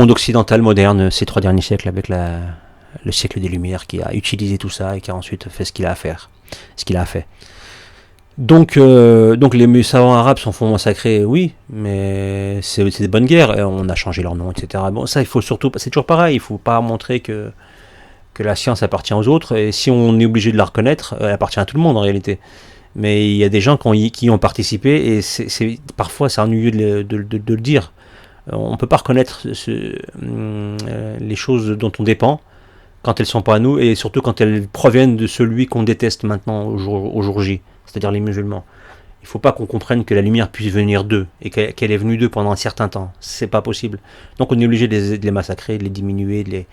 [SPEAKER 1] occidental moderne, ces 3 derniers siècles, avec le siècle des Lumières, qui a utilisé tout ça et qui a ensuite fait ce qu'il a fait. Donc les savants arabes s'en font massacrer, oui, mais c'est des bonnes guerres, et on a changé leur nom, etc. Bon, ça, il faut surtout, c'est toujours pareil, il faut pas montrer que la science appartient aux autres, et si on est obligé de la reconnaître, elle appartient à tout le monde en réalité. Mais il y a des gens qui y ont participé, et parfois c'est ennuyeux de le dire. On ne peut pas reconnaître les choses dont on dépend quand elles ne sont pas à nous, et surtout quand elles proviennent de celui qu'on déteste maintenant au jour J, c'est-à-dire les musulmans. Il ne faut pas qu'on comprenne que la lumière puisse venir d'eux, et qu'elle est venue d'eux pendant un certain temps. C'est pas possible. Donc on est obligé de les massacrer, de les diminuer, de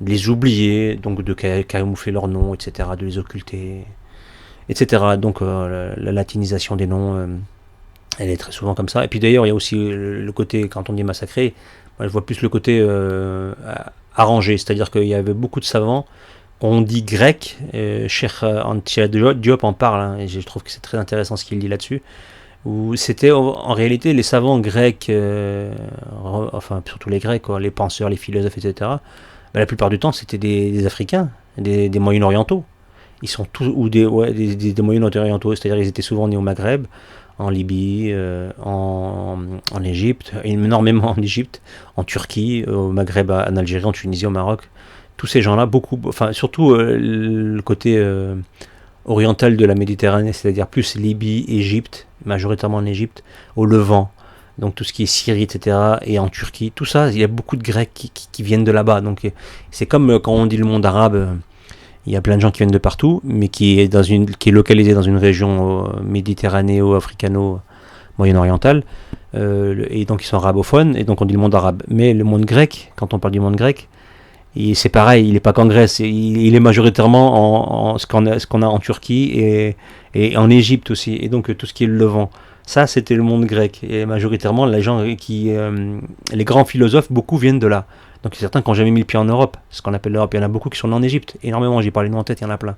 [SPEAKER 1] les oublier, donc de camoufler leurs noms, etc., de les occulter, etc. Donc la latinisation des noms, elle est très souvent comme ça. Et puis d'ailleurs, il y a aussi le côté, quand on dit massacrer, moi je vois plus le côté arrangé, c'est-à-dire qu'il y avait beaucoup de savants, on dit grec, Cheikh Anta Diop en parle, hein, et je trouve que c'est très intéressant ce qu'il dit là-dessus, où c'était en réalité les savants grecs, enfin surtout les grecs, quoi, les penseurs, les philosophes, etc., la plupart du temps c'était des Africains, des Moyen-Orientaux. Ils sont tous, ou des Moyen-Orientaux, c'est-à-dire ils étaient souvent nés au Maghreb, en Libye, en Égypte, énormément en Égypte, en Turquie, au Maghreb, en Algérie, en Tunisie, au Maroc. Tous ces gens-là, surtout le côté oriental de la Méditerranée, c'est-à-dire plus Libye, Égypte, majoritairement en Égypte, au Levant, donc tout ce qui est Syrie, etc., et en Turquie, tout ça, il y a beaucoup de Grecs qui viennent de là-bas. Donc c'est comme quand on dit le monde arabe, il y a plein de gens qui viennent de partout, mais qui est localisé dans une région méditerranéo-africano, moyen-orientale, et donc ils sont arabophones, et donc on dit le monde arabe. Mais le monde grec, quand on parle du monde grec, c'est pareil, il n'est pas qu'en Grèce, il est majoritairement ce qu'on a en Turquie et en Égypte aussi, et donc tout ce qui est le Levant. Ça, c'était le monde grec, et majoritairement, les grands philosophes, beaucoup viennent de là. Donc certains qui n'ont jamais mis le pied en Europe, ce qu'on appelle l'Europe. Il y en a beaucoup qui sont nés en Égypte, énormément, j'ai parlé de en tête, il y en a plein.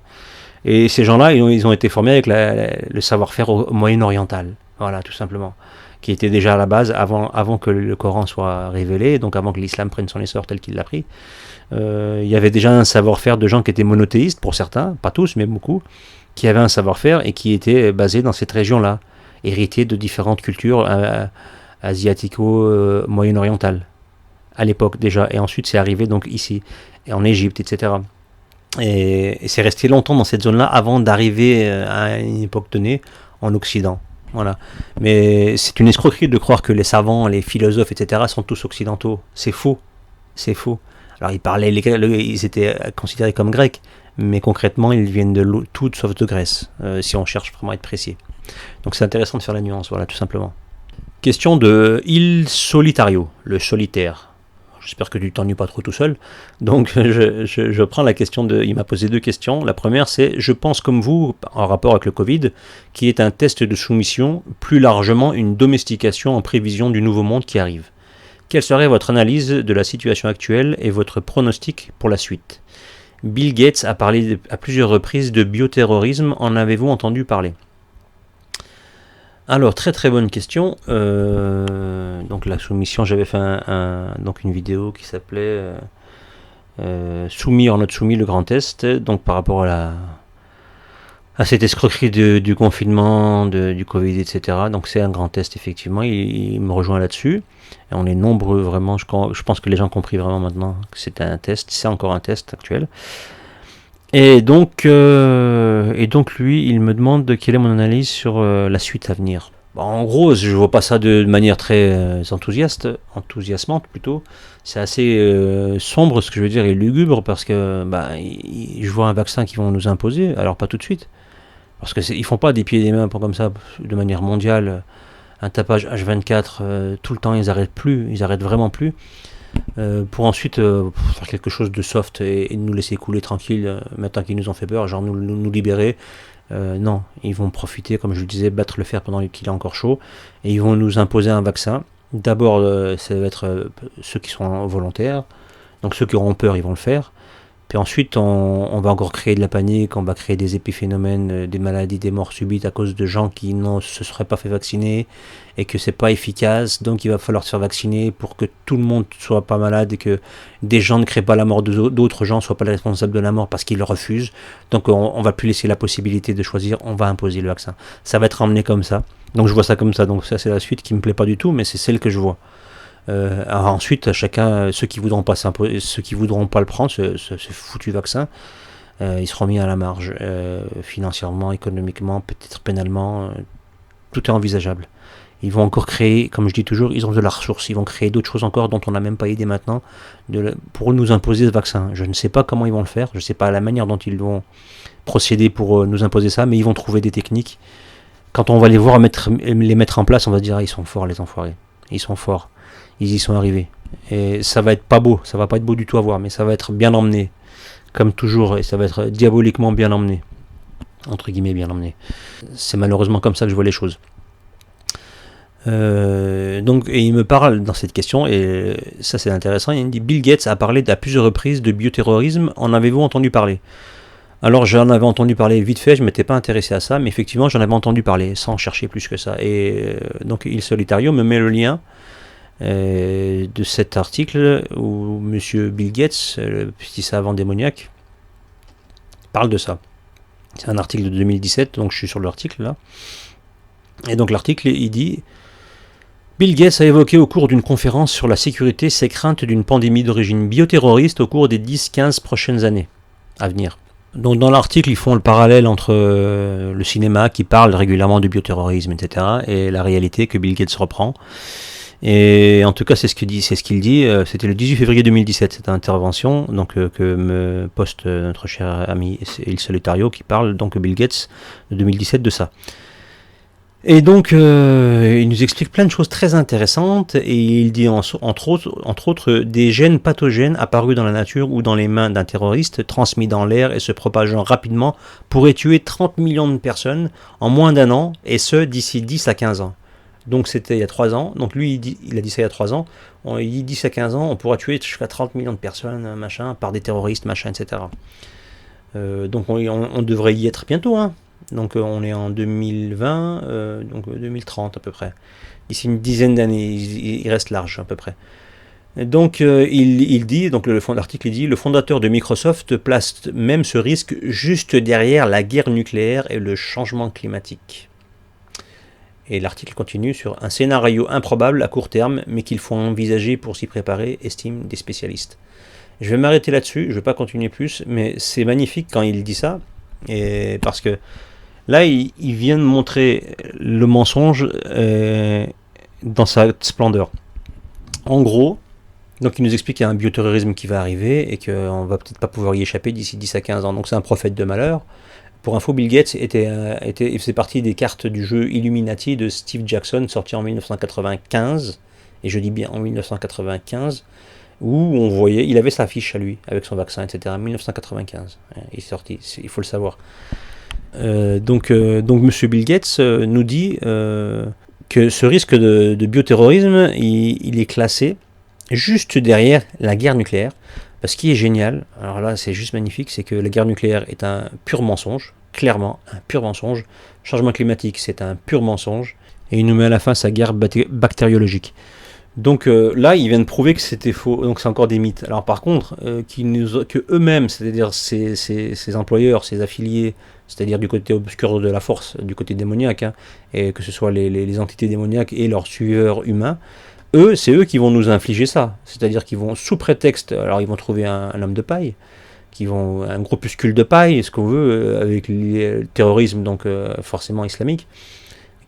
[SPEAKER 1] Et ces gens-là, ils ont été formés avec le savoir-faire moyen-oriental, voilà, tout simplement, qui était déjà à la base avant que le Coran soit révélé, donc avant que l'islam prenne son essor tel qu'il l'a pris. Il y avait déjà un savoir-faire de gens qui étaient monothéistes, pour certains, pas tous, mais beaucoup, qui avaient un savoir-faire et qui étaient basés dans cette région-là, héritiers de différentes cultures asiatico-moyen-orientales, à l'époque déjà, et ensuite c'est arrivé donc ici, et en Égypte, etc. Et c'est resté longtemps dans cette zone-là avant d'arriver à une époque donnée en Occident. Voilà. Mais c'est une escroquerie de croire que les savants, les philosophes, etc. sont tous occidentaux. C'est faux. C'est faux. Alors ils étaient considérés comme grecs, mais concrètement ils viennent de tout sauf de Grèce, si on cherche vraiment à être précis. Donc c'est intéressant de faire la nuance, voilà, tout simplement. Question de Il Solitario, le solitaire. J'espère que tu t'ennuies pas trop tout seul. Donc je prends la question il m'a posé 2 questions. La première c'est, je pense comme vous, en rapport avec le Covid, qui est un test de soumission, plus largement une domestication en prévision du nouveau monde qui arrive. Quelle serait votre analyse de la situation actuelle et votre pronostic pour la suite ? Bill Gates a parlé à plusieurs reprises de bioterrorisme, en avez-vous entendu parler ? Alors, très très bonne question. Donc la soumission, j'avais fait donc une vidéo qui s'appelait Soumis or not soumis, le grand test, donc par rapport à cette escroquerie du confinement, du Covid, etc. Donc c'est un grand test, effectivement, il me rejoint là-dessus. Et on est nombreux, vraiment, je pense que les gens ont compris vraiment maintenant que c'était un test, c'est encore un test actuel. Et donc lui, il me demande quelle est mon analyse sur la suite à venir. Bon, en gros, je vois pas ça de manière très enthousiasmante plutôt. C'est assez sombre, ce que je veux dire, et lugubre, parce que je vois un vaccin qu'ils vont nous imposer, alors pas tout de suite. Parce qu'ils font pas des pieds et des mains comme ça, de manière mondiale, un tapage H24 tout le temps, ils arrêtent vraiment plus. Pour ensuite faire quelque chose de soft et nous laisser couler tranquille maintenant qu'ils nous ont fait peur, genre nous libérer. Non, ils vont profiter, comme je le disais, battre le fer pendant qu'il est encore chaud, et ils vont nous imposer un vaccin. D'abord, ça va être ceux qui sont volontaires, donc ceux qui auront peur, ils vont le faire. Puis ensuite, on va encore créer de la panique, on va créer des épiphénomènes, des maladies, des morts subites à cause de gens qui ne se seraient pas fait vacciner et que c'est pas efficace. Donc il va falloir se faire vacciner pour que tout le monde soit pas malade et que des gens ne créent pas la mort d'autres gens, ne soient pas les responsables de la mort parce qu'ils le refusent. Donc on va plus laisser la possibilité de choisir, on va imposer le vaccin. Ça va être emmené comme ça. Donc je vois ça comme ça. Donc ça c'est la suite qui me plaît pas du tout, mais c'est celle que je vois. Alors ensuite, chacun, ceux qui voudront pas le prendre, ce foutu vaccin, ils seront mis à la marge, financièrement, économiquement, peut-être pénalement, tout est envisageable. Ils vont encore créer, comme je dis toujours, ils ont de la ressource, ils vont créer d'autres choses encore dont on n'a même pas idée maintenant, pour nous imposer ce vaccin. Je ne sais pas comment ils vont le faire, je ne sais pas la manière dont ils vont procéder pour nous imposer ça, mais ils vont trouver des techniques. Quand on va les voir les mettre en place, on va dire, ils sont forts les enfoirés, ils sont forts. Ils y sont arrivés. Et ça va être pas beau, ça va pas être beau du tout à voir, mais ça va être bien emmené, comme toujours, et ça va être diaboliquement bien emmené, entre guillemets bien emmené. C'est malheureusement comme ça que je vois les choses. Donc, et il me parle dans cette question, et ça c'est intéressant, il me dit Bill Gates a parlé à plusieurs reprises de bioterrorisme, en avez-vous entendu parler ? Alors j'en avais entendu parler vite fait, je ne m'étais pas intéressé à ça, mais effectivement j'en avais entendu parler, sans chercher plus que ça. Et donc Il Solitario me met le lien de cet article où monsieur Bill Gates, le petit savant démoniaque, parle de ça. C'est un article de 2017, donc je suis sur l'article là. Et donc l'article, il dit Bill Gates a évoqué au cours d'une conférence sur la sécurité ses craintes d'une pandémie d'origine bioterroriste au cours des 10-15 prochaines années à venir. Donc dans l'article, ils font le parallèle entre le cinéma qui parle régulièrement du bioterrorisme, etc., et la réalité que Bill Gates reprend. Et en tout cas, c'est ce qu'il dit. C'était le 18 février 2017, cette intervention donc, que me poste notre cher ami Il Solitario, qui parle donc Bill Gates de 2017 de ça. Et donc, il nous explique plein de choses très intéressantes, et il dit entre autres des gènes pathogènes apparus dans la nature ou dans les mains d'un terroriste, transmis dans l'air et se propageant rapidement, pourraient tuer 30 millions de personnes en moins d'un an, et ce d'ici 10 à 15 ans. Donc c'était il y a 3 ans, donc lui il a dit ça il y a 3 ans, il dit 10 à 15 ans, on pourra tuer jusqu'à 30 millions de personnes, machin, par des terroristes, machin, etc. Donc on devrait y être bientôt, hein. Donc on est en 2020, donc 2030 à peu près. D'ici une dizaine d'années, il reste large à peu près. Donc il dit, donc l'article dit, le fondateur de Microsoft place même ce risque juste derrière la guerre nucléaire et le changement climatique. Et l'article continue sur un scénario improbable à court terme, mais qu'il faut envisager pour s'y préparer, estiment des spécialistes. Je vais m'arrêter là-dessus, je ne vais pas continuer plus, mais c'est magnifique quand il dit ça, et parce que là, il vient de montrer le mensonge dans sa splendeur. En gros, donc il nous explique qu'il y a un bioterrorisme qui va arriver et qu'on ne va peut-être pas pouvoir y échapper d'ici 10 à 15 ans. Donc c'est un prophète de malheur. Pour info, Bill Gates il faisait partie des cartes du jeu Illuminati de Steve Jackson, sorti en 1995, et je dis bien en 1995, où on voyait, il avait sa fiche à lui, avec son vaccin, etc. 1995, il est sorti, il faut le savoir. Donc Monsieur Bill Gates nous dit que ce risque de bioterrorisme, il est classé juste derrière la guerre nucléaire. Ce qui est génial, alors là c'est juste magnifique, c'est que la guerre nucléaire est un pur mensonge, clairement un pur mensonge. Changement climatique, c'est un pur mensonge. Et il nous met à la fin sa guerre bactériologique. Donc là, il vient de prouver que c'était faux, donc c'est encore des mythes. Alors par contre, que eux-mêmes, c'est-à-dire ces employeurs, ces affiliés, c'est-à-dire du côté obscur de la force, du côté démoniaque, hein, et que ce soit les entités démoniaques et leurs suiveurs humains, c'est eux qui vont nous infliger ça. C'est-à-dire qu'ils vont, sous prétexte, alors ils vont trouver un homme de paille, un groupuscule de paille, ce qu'on veut, avec le terrorisme, donc forcément islamique,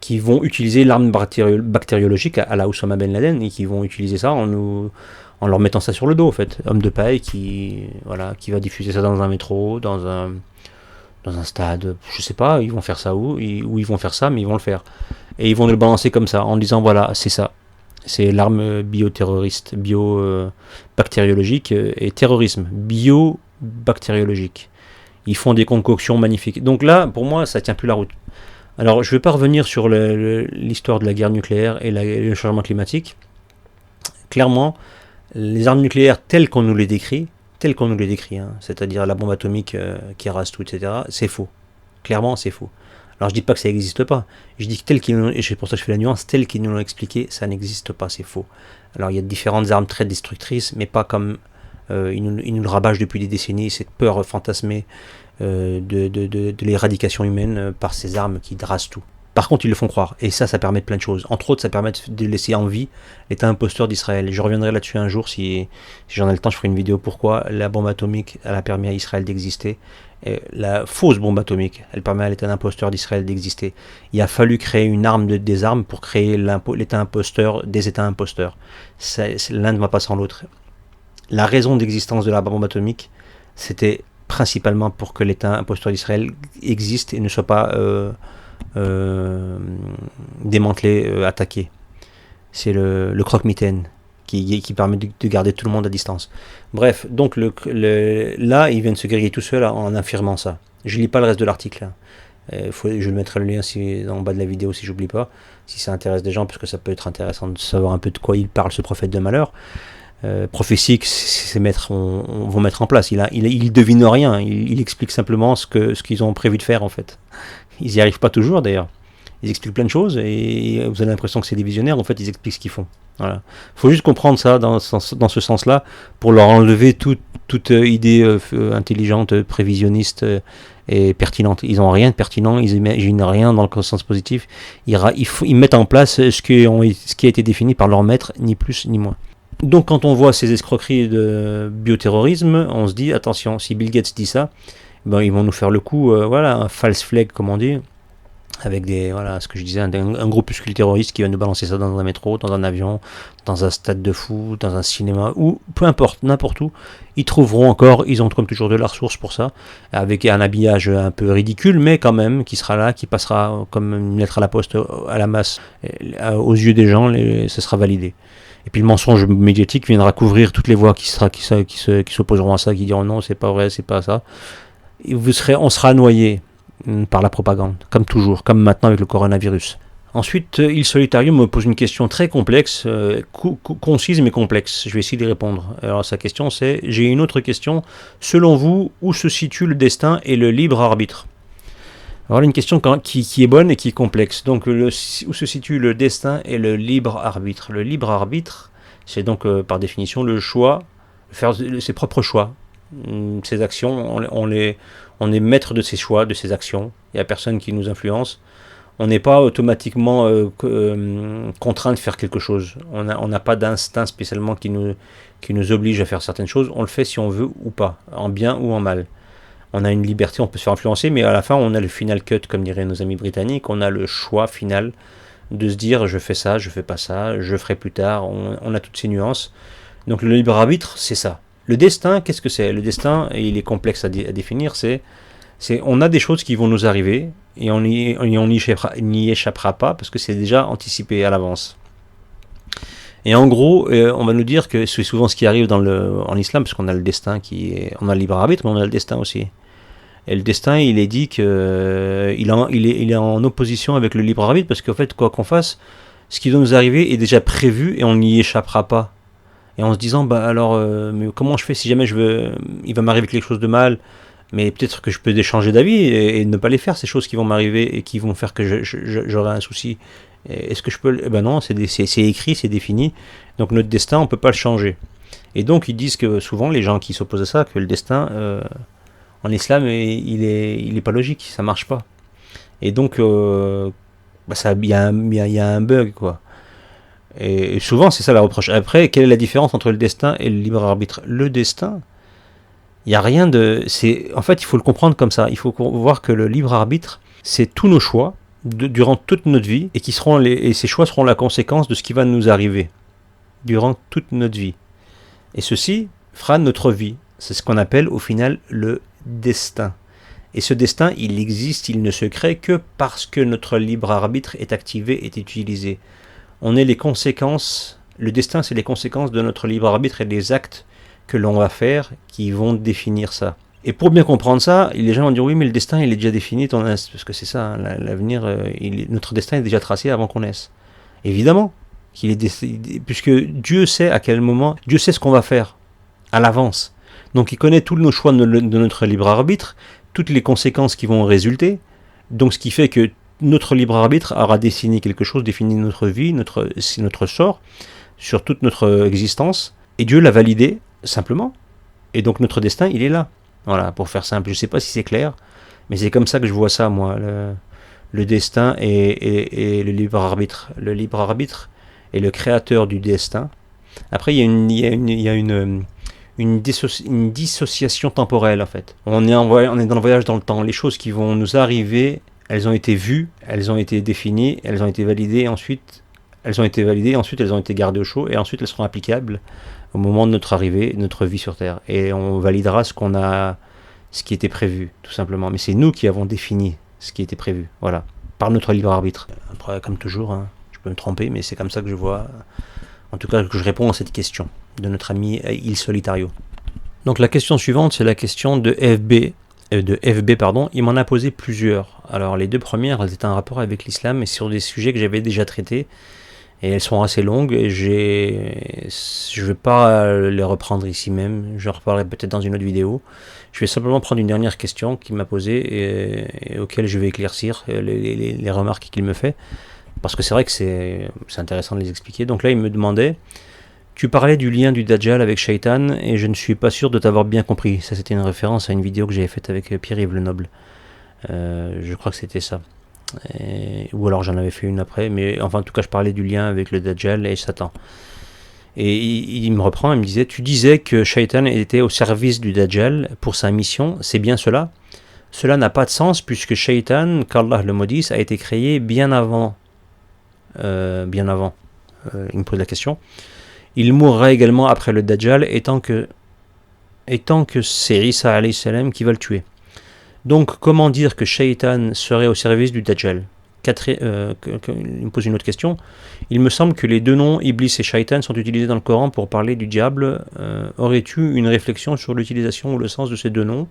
[SPEAKER 1] qui vont utiliser l'arme bactériologique à la Oussama Ben Laden, et qui vont utiliser ça en leur mettant ça sur le dos, en fait. Homme de paille qui va diffuser ça dans un métro, dans un stade, je sais pas, ils vont faire ça où ils vont faire ça, mais ils vont le faire. Et ils vont le balancer comme ça, en disant voilà, c'est ça. C'est l'arme bioterroriste, bio-bactériologique et terrorisme, bio-bactériologique. Ils font des concoctions magnifiques. Donc là, pour moi, ça tient plus la route. Alors, je ne vais pas revenir sur l'histoire de la guerre nucléaire et le changement climatique. Clairement, les armes nucléaires telles qu'on nous les décrit, hein, c'est-à-dire la bombe atomique qui rase tout, etc., c'est faux. Clairement, c'est faux. Alors je dis pas que ça n'existe pas, je dis que et c'est pour ça que je fais la nuance, tel qu'ils nous l'ont expliqué, ça n'existe pas, c'est faux. Alors il y a différentes armes très destructrices, mais pas comme ils nous le rabâchent depuis des décennies, cette peur fantasmée de l'éradication humaine par ces armes qui rasent tout. Par contre, ils le font croire, et ça permet de plein de choses. Entre autres, ça permet de laisser en vie l'état imposteur d'Israël. Je reviendrai là-dessus un jour, si j'en ai le temps, je ferai une vidéo pourquoi la bombe atomique, elle a permis à Israël d'exister. Et la fausse bombe atomique, elle permet à l'état imposteur d'Israël d'exister. Il a fallu créer une arme des armes pour créer l'état imposteur des états imposteurs. L'un ne va pas sans l'autre. La raison d'existence de la bombe atomique, c'était principalement pour que l'état imposteur d'Israël existe et ne soit pas démantelé, attaqué. C'est le croque-mitaine qui permet de garder tout le monde à distance. Bref, donc là, il vient de se griller tout seul en affirmant ça. Je lis pas le reste de l'article. Je mettrai le lien en bas de la vidéo si j'oublie pas, si ça intéresse des gens, parce que ça peut être intéressant de savoir un peu de quoi il parle, ce prophète de malheur. Prophétie que ces maîtres vont mettre en place. Il devine rien, il explique simplement ce qu'ils ont prévu de faire en fait. Ils n'y arrivent pas toujours d'ailleurs. Ils expliquent plein de choses et vous avez l'impression que c'est des visionnaires, en fait ils expliquent ce qu'ils font. Voilà. Faut juste comprendre ça dans ce sens-là pour leur enlever toute idée intelligente, prévisionniste et pertinente. Ils n'ont rien de pertinent, ils n'imaginent rien dans le sens positif. Ils mettent en place ce qui a été défini par leur maître, ni plus ni moins. Donc quand on voit ces escroqueries de bioterrorisme, on se dit attention, si Bill Gates dit ça, Ben, ils vont nous faire le coup, voilà, un false flag comme on dit, avec des, voilà, ce que je disais, un groupuscule terroriste qui va nous balancer ça dans un métro, dans un avion, dans un stade de foot, dans un cinéma, ou peu importe, n'importe où, ils trouveront encore, ils ont comme toujours de la ressource pour ça, avec un habillage un peu ridicule, mais quand même, qui sera là, qui passera comme une lettre à la poste à la masse, aux yeux des gens, ce sera validé. Et puis le mensonge médiatique viendra couvrir toutes les voix qui s'opposeront à ça, qui diront non, c'est pas vrai, c'est pas ça. Et on sera noyé par la propagande, comme toujours, comme maintenant avec le coronavirus. Ensuite, Il Solitario me pose une question très complexe, concise mais complexe. Je vais essayer d'y répondre. Alors sa question c'est, j'ai une autre question. Selon vous, où se situe le destin et le libre arbitre? Alors une question qui est bonne et qui est complexe. Donc où se situe le destin et le libre arbitre? Le libre arbitre, c'est donc par définition le choix, faire ses propres choix. Ses actions, on est maître de ses choix, de ses actions. Il n'y a personne qui nous influence. On n'est pas automatiquement contraint de faire quelque chose. On n'a pas d'instinct spécialement qui nous oblige à faire certaines choses. On le fait si on veut ou pas, en bien ou en mal. On a une liberté, on peut se faire influencer, mais à la fin, on a le final cut, comme diraient nos amis britanniques. On a le choix final de se dire je fais ça, je fais pas ça, je ferai plus tard. On a toutes ces nuances. Donc le libre arbitre, c'est ça. Le destin, qu'est-ce que c'est? Le destin, et il est complexe à définir, on a des choses qui vont nous arriver et on n'y échappera pas parce que c'est déjà anticipé à l'avance. Et en gros, on va nous dire que c'est souvent ce qui arrive en islam, parce qu'on a le destin on a le libre arbitre, mais on a le destin aussi. Et le destin, il est dit que il est en opposition avec le libre arbitre, parce qu'en fait, quoi qu'on fasse, ce qui doit nous arriver est déjà prévu et on n'y échappera pas. Et en se disant, bah alors, mais comment je fais si jamais il va m'arriver quelque chose de mal, mais peut-être que je peux changer d'avis et ne pas les faire, ces choses qui vont m'arriver et qui vont faire que j'aurai un souci. Est-ce que je peux... Eh ben non, c'est écrit, c'est défini. Donc notre destin, on ne peut pas le changer. Et donc ils disent que souvent, les gens qui s'opposent à ça, que le destin, en islam, il est pas logique, ça marche pas. Et donc, il y a un bug, quoi. Et souvent, c'est ça la reproche. Après, quelle est la différence entre le destin et le libre arbitre? Le destin, il n'y a rien de... En fait, il faut le comprendre comme ça. Il faut voir que le libre arbitre, c'est tous nos choix durant toute notre vie et ces choix seront la conséquence de ce qui va nous arriver durant toute notre vie. Et ceci fera notre vie. C'est ce qu'on appelle au final le destin. Et ce destin, il existe, il ne se crée que parce que notre libre arbitre est activé, est utilisé. On est les conséquences, le destin c'est les conséquences de notre libre arbitre et des actes que l'on va faire qui vont définir ça. Et pour bien comprendre ça, les gens vont dire oui mais le destin il est déjà défini, parce que c'est ça, hein, l'avenir, notre destin est déjà tracé avant qu'on naisse. Évidemment, puisque Dieu sait à quel moment, Dieu sait ce qu'on va faire à l'avance. Donc il connaît tous nos choix de notre libre arbitre, toutes les conséquences qui vont résulter, donc ce qui fait que notre libre arbitre aura défini quelque chose, défini notre vie, notre sort, sur toute notre existence, et Dieu l'a validé, simplement. Et donc notre destin, il est là. Voilà, pour faire simple. Je ne sais pas si c'est clair, mais c'est comme ça que je vois ça, moi, le destin et le libre arbitre. Le libre arbitre est le créateur du destin. Après, il y a une dissociation temporelle, en fait. On est dans le voyage dans le temps. Les choses qui vont nous arriver... Elles ont été vues, elles ont été définies, elles ont été validées, ensuite elles ont été gardées au chaud, et ensuite elles seront applicables au moment de notre arrivée, de notre vie sur Terre. Et on validera ce qui était prévu, tout simplement. Mais c'est nous qui avons défini ce qui était prévu, voilà, par notre libre arbitre. Après, comme toujours, hein, je peux me tromper, mais c'est comme ça que je vois, en tout cas que je réponds à cette question de notre ami Il Solitario. Donc la question suivante, c'est la question de FB, il m'en a posé plusieurs. Alors les deux premières, elles étaient en rapport avec l'islam et sur des sujets que j'avais déjà traités. Et elles sont assez longues et je ne vais pas les reprendre ici même, je en reparlerai peut-être dans une autre vidéo. Je vais simplement prendre une dernière question qu'il m'a posée et auquel je vais éclaircir les remarques qu'il me fait. Parce que c'est vrai que c'est intéressant de les expliquer. Donc là il me demandait... Tu parlais du lien du Dajjal avec Shaitan et je ne suis pas sûr de t'avoir bien compris. Ça, c'était une référence à une vidéo que j'avais faite avec Pierre-Yves Lenoble. Je crois que c'était ça. Ou alors j'en avais fait une après. Mais enfin, en tout cas, je parlais du lien avec le Dajjal et Satan. Et il me reprend, il me disait, tu disais que Shaitan était au service du Dajjal pour sa mission, c'est bien cela? Cela n'a pas de sens puisque Shaitan, qu'Allah le maudisse, a été créé bien avant. Il me pose la question. Il mourra également après le Dajjal, étant que c'est Isa alayhi salam qui va le tuer. Donc, comment dire que Shaitan serait au service du Dajjal? Il me pose une autre question. Il me semble que les deux noms, Iblis et Shaitan, sont utilisés dans le Coran pour parler du diable. Aurais-tu une réflexion sur l'utilisation ou le sens de ces deux noms?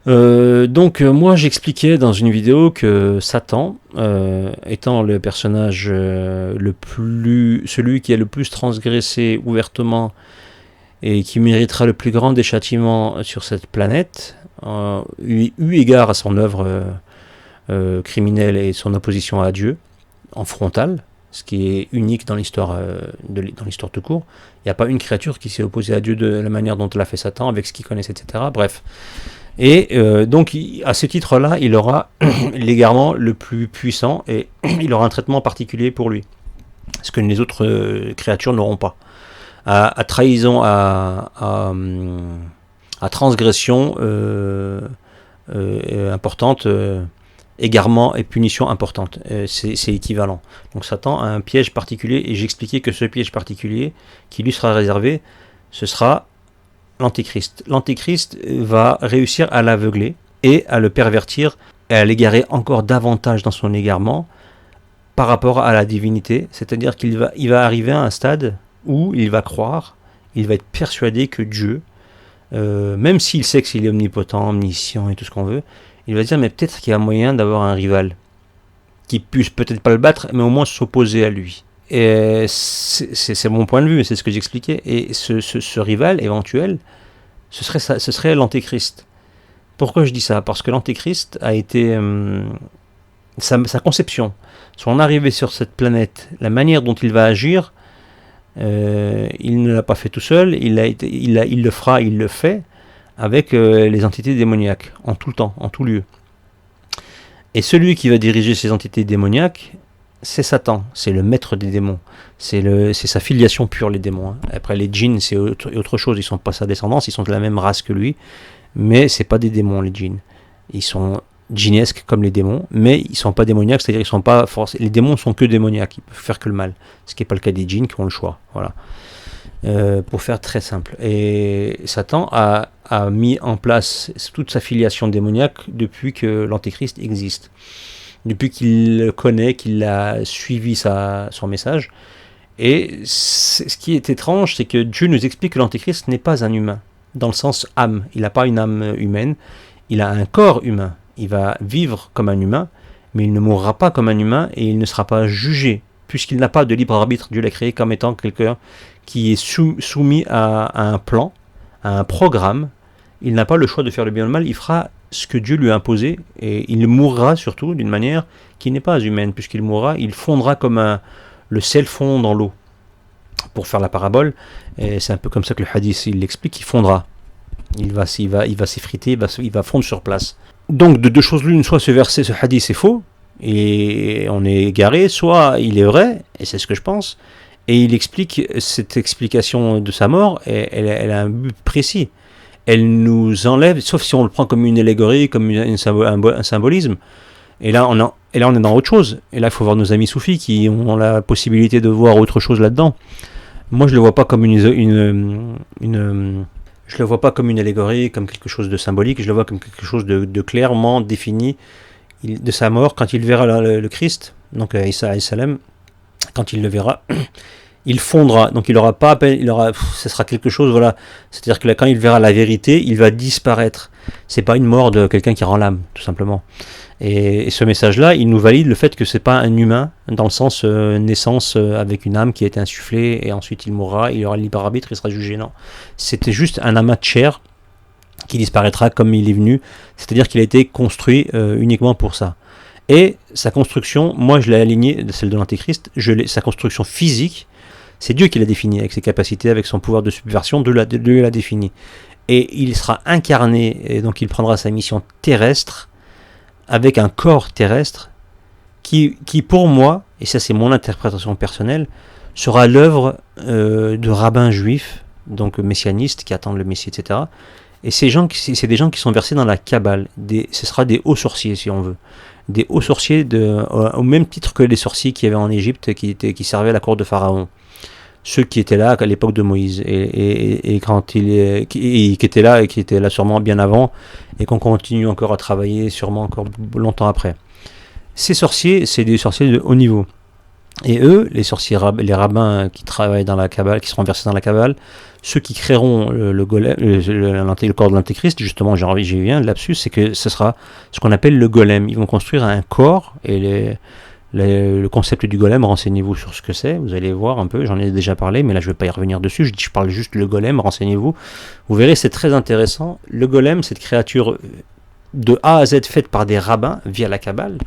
[SPEAKER 1] Moi j'expliquais dans une vidéo que Satan, étant le personnage celui qui a le plus transgressé ouvertement et qui méritera le plus grand des châtiments sur cette planète, eu égard à son œuvre criminelle et son opposition à Dieu en frontal, ce qui est unique dans l'histoire dans l'histoire tout court. Il n'y a pas une créature qui s'est opposée à Dieu de la manière dont l'a fait Satan, avec ce qu'il connaissait, etc. Bref. Et donc, à ce titre-là, il aura l'égarement le plus puissant et il aura un traitement particulier pour lui. Ce que les autres créatures n'auront pas. À trahison, à transgression importante, égarement et punition importante. C'est équivalent. Donc Satan a un piège particulier et j'expliquais que ce piège particulier qui lui sera réservé, ce sera l'Antéchrist. L'Antéchrist va réussir à l'aveugler et à le pervertir et à l'égarer encore davantage dans son égarement par rapport à la divinité. C'est-à-dire qu'il va arriver à un stade où il va croire, il va être persuadé que Dieu, même s'il sait qu'il est omnipotent, omniscient et tout ce qu'on veut, il va se dire mais peut-être qu'il y a moyen d'avoir un rival qui puisse peut-être pas le battre, mais au moins s'opposer à lui. Et c'est mon point de vue, c'est ce que j'expliquais. Et ce rival éventuel, ce serait l'Antéchrist. Pourquoi je dis ça? Parce que l'Antéchrist a été sa conception, son arrivée sur cette planète, la manière dont il va agir, il ne l'a pas fait tout seul, il le fait avec les entités démoniaques, en tout le temps, en tout lieu. Et celui qui va diriger ces entités démoniaques, c'est Satan, c'est le maître des démons, c'est sa filiation pure, les démons. Hein. Après les djinns, c'est autre chose, ils sont pas sa descendance, ils sont de la même race que lui, mais c'est pas des démons les djinns. Ils sont djinnesques comme les démons, mais ils sont pas démoniaques, c'est-à-dire ils sont pas les démons sont que démoniaques, ils peuvent faire que le mal, ce qui n'est pas le cas des djinns qui ont le choix. Voilà. Pour faire très simple. Et Satan a mis en place toute sa filiation démoniaque depuis que l'Antéchrist existe. Depuis qu'il le connaît, qu'il a suivi son message. Et ce qui est étrange, c'est que Dieu nous explique que l'Antéchrist n'est pas un humain, dans le sens âme. Il n'a pas une âme humaine, il a un corps humain. Il va vivre comme un humain, mais il ne mourra pas comme un humain et il ne sera pas jugé, puisqu'il n'a pas de libre arbitre. Dieu l'a créé comme étant quelqu'un qui est soumis à un plan, à un programme. Il n'a pas le choix de faire le bien ou le mal, il fera ce que Dieu lui a imposé, et il mourra surtout d'une manière qui n'est pas humaine, puisqu'il mourra, il fondra comme le sel fond dans l'eau. Pour faire la parabole, et c'est un peu comme ça que le hadith il l'explique, il fondra. Il va s'effriter, il va fondre sur place. Donc de deux choses l'une, soit ce hadith est faux, et on est égaré, soit il est vrai, et c'est ce que je pense, et il explique cette explication de sa mort, et elle a un but précis. Elle nous enlève, sauf si on le prend comme une allégorie, comme un symbolisme. Et là, on est dans autre chose. Et là, il faut voir nos amis soufis qui ont la possibilité de voir autre chose là-dedans. Moi, je le vois pas comme je le vois pas comme une allégorie, comme quelque chose de symbolique. Je le vois comme quelque chose de clairement défini de sa mort quand il verra le Christ, donc Isa alayhi salam, quand il le verra. Il fondra, donc il aura pas, ce sera quelque chose, voilà. C'est-à-dire que là, quand il verra la vérité, il va disparaître. C'est pas une mort de quelqu'un qui rend l'âme, tout simplement. Et ce message-là, il nous valide le fait que c'est pas un humain, dans le sens naissance avec une âme qui a été insufflée, et ensuite il mourra, il aura le libre arbitre, il sera jugé. Non, c'était juste un amas de chair qui disparaîtra comme il est venu. C'est-à-dire qu'il a été construit uniquement pour ça. Et sa construction, moi je l'ai aligné, celle de l'Antéchrist, sa construction physique. C'est Dieu qui l'a défini, avec ses capacités, avec son pouvoir de subversion, Dieu l'a défini. Et il sera incarné, et donc il prendra sa mission terrestre, avec un corps terrestre, qui pour moi, et ça c'est mon interprétation personnelle, sera l'œuvre de rabbins juifs, donc messianistes, qui attendent le Messie, etc. Et ces gens, c'est des gens qui sont versés dans la Kabbale. Ce sera des hauts sorciers, si on veut. Des hauts sorciers au même titre que les sorciers qu'il y avait en Égypte, qui servaient à la cour de Pharaon. Ceux qui étaient là à l'époque de Moïse, et qui étaient là, et qui étaient là sûrement bien avant, et qu'on continue encore à travailler sûrement encore longtemps après. Ces sorciers, c'est des sorciers de haut niveau. Et eux, les sorciers, les rabbins qui travaillent dans la Kabbale, qui seront versés dans la Kabbale, ceux qui créeront le corps de l'Antéchrist, justement, j'ai eu un lapsus, c'est que ce sera ce qu'on appelle le golem. Ils vont construire un corps, et le concept du golem, renseignez-vous sur ce que c'est, vous allez voir un peu, j'en ai déjà parlé, mais là je ne vais pas y revenir dessus, je parle juste le golem, renseignez-vous. Vous verrez, c'est très intéressant. Le golem, cette créature de A à Z faite par des rabbins via la Kabbale,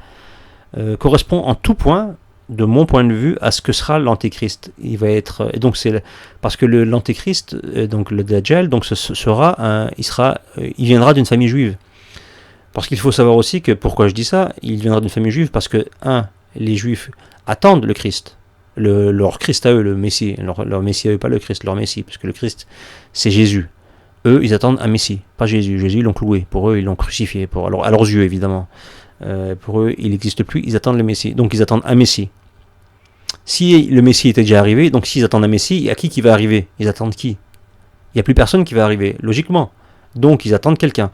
[SPEAKER 1] correspond en tout point, de mon point de vue, à ce que sera l'Antéchrist. Il va être, et donc c'est parce que l'Antéchrist, donc le Dajjal, donc il viendra d'une famille juive. Parce qu'il faut savoir aussi que pourquoi je dis ça, il viendra d'une famille juive parce que les Juifs attendent le Christ, leur Christ à eux, le Messie, leur Messie à eux, pas le Christ, leur Messie, parce que le Christ c'est Jésus. Eux, ils attendent un Messie, pas Jésus. Jésus, ils l'ont cloué. Pour eux, ils l'ont crucifié. À leurs yeux, évidemment. Pour eux, il n'existe plus. Ils attendent le Messie. Donc, ils attendent un Messie. Si le Messie était déjà arrivé, donc s'ils attendent un Messie, il y a qui va arriver? Ils attendent qui? Il n'y a plus personne qui va arriver, logiquement. Donc, ils attendent quelqu'un.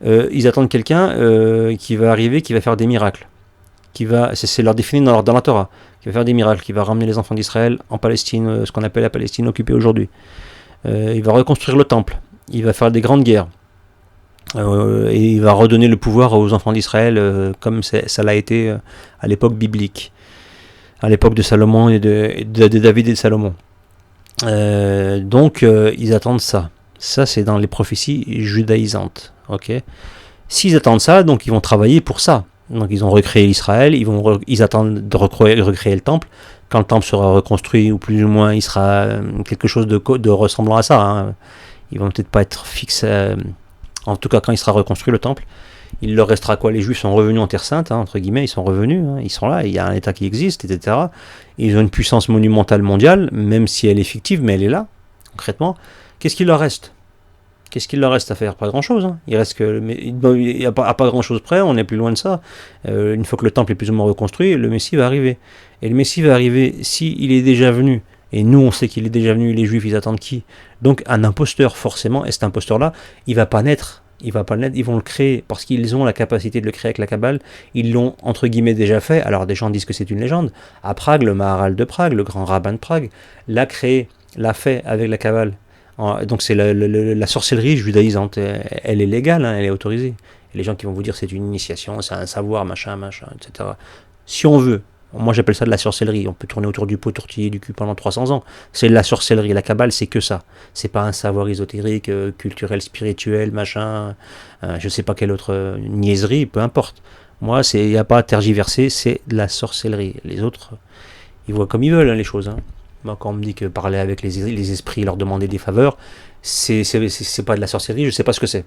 [SPEAKER 1] Ils attendent quelqu'un qui va arriver, qui va faire des miracles. C'est leur défini dans la Torah. Qui va faire des miracles, qui va ramener les enfants d'Israël en Palestine, ce qu'on appelle la Palestine occupée aujourd'hui. Il va reconstruire le temple. Il va faire des grandes guerres. Et il va redonner le pouvoir aux enfants d'Israël comme ça l'a été à l'époque biblique, à l'époque de Salomon et de David et de Salomon. Donc ils attendent ça. Ça, c'est dans les prophéties judaïsantes. Okay. S'ils attendent ça, donc ils vont travailler pour ça. Donc ils ont recréé l'Israël, ils attendent de recréer le temple. Quand le temple sera reconstruit, ou plus ou moins, il sera quelque chose de ressemblant à ça. Hein. Ils vont peut-être pas être fixes. En tout cas, quand il sera reconstruit le temple, il leur restera quoi? Les Juifs sont revenus en Terre Sainte, hein, entre guillemets, ils sont revenus, hein, ils sont là, il y a un État qui existe, etc. Ils ont une puissance monumentale mondiale, même si elle est fictive, mais elle est là, concrètement. Qu'est-ce qu'il leur reste? Qu'est-ce qu'il leur reste à faire? Pas grand-chose. Hein. Il reste à pas grand-chose près, on est plus loin de ça. Une fois que le temple est plus ou moins reconstruit, le Messie va arriver. Et le Messie va arriver, s'il est déjà venu, et nous on sait qu'il est déjà venu, les Juifs ils attendent qui? Donc un imposteur forcément, et cet imposteur-là, il va pas naître, ils vont le créer, parce qu'ils ont la capacité de le créer avec la Kabbale, ils l'ont entre guillemets déjà fait, alors des gens disent que c'est une légende, à Prague, le Maharal de Prague, le grand rabbin de Prague, l'a créé, l'a fait avec la Kabbale. Donc c'est la sorcellerie judaïsante, elle est légale, hein, elle est autorisée. Et les gens qui vont vous dire c'est une initiation, c'est un savoir, machin, etc. Si on veut, moi j'appelle ça de la sorcellerie, on peut tourner autour du pot, tortiller du cul pendant 300 ans. C'est de la sorcellerie, la Kabbale c'est que ça. C'est pas un savoir ésotérique, culturel, spirituel, machin, je sais pas quelle autre niaiserie, peu importe. Moi, il n'y a pas à tergiverser, c'est de la sorcellerie. Les autres, ils voient comme ils veulent hein, les choses. Hein. Moi, quand on me dit que parler avec les esprits, leur demander des faveurs, c'est pas de la sorcellerie, je sais pas ce que c'est.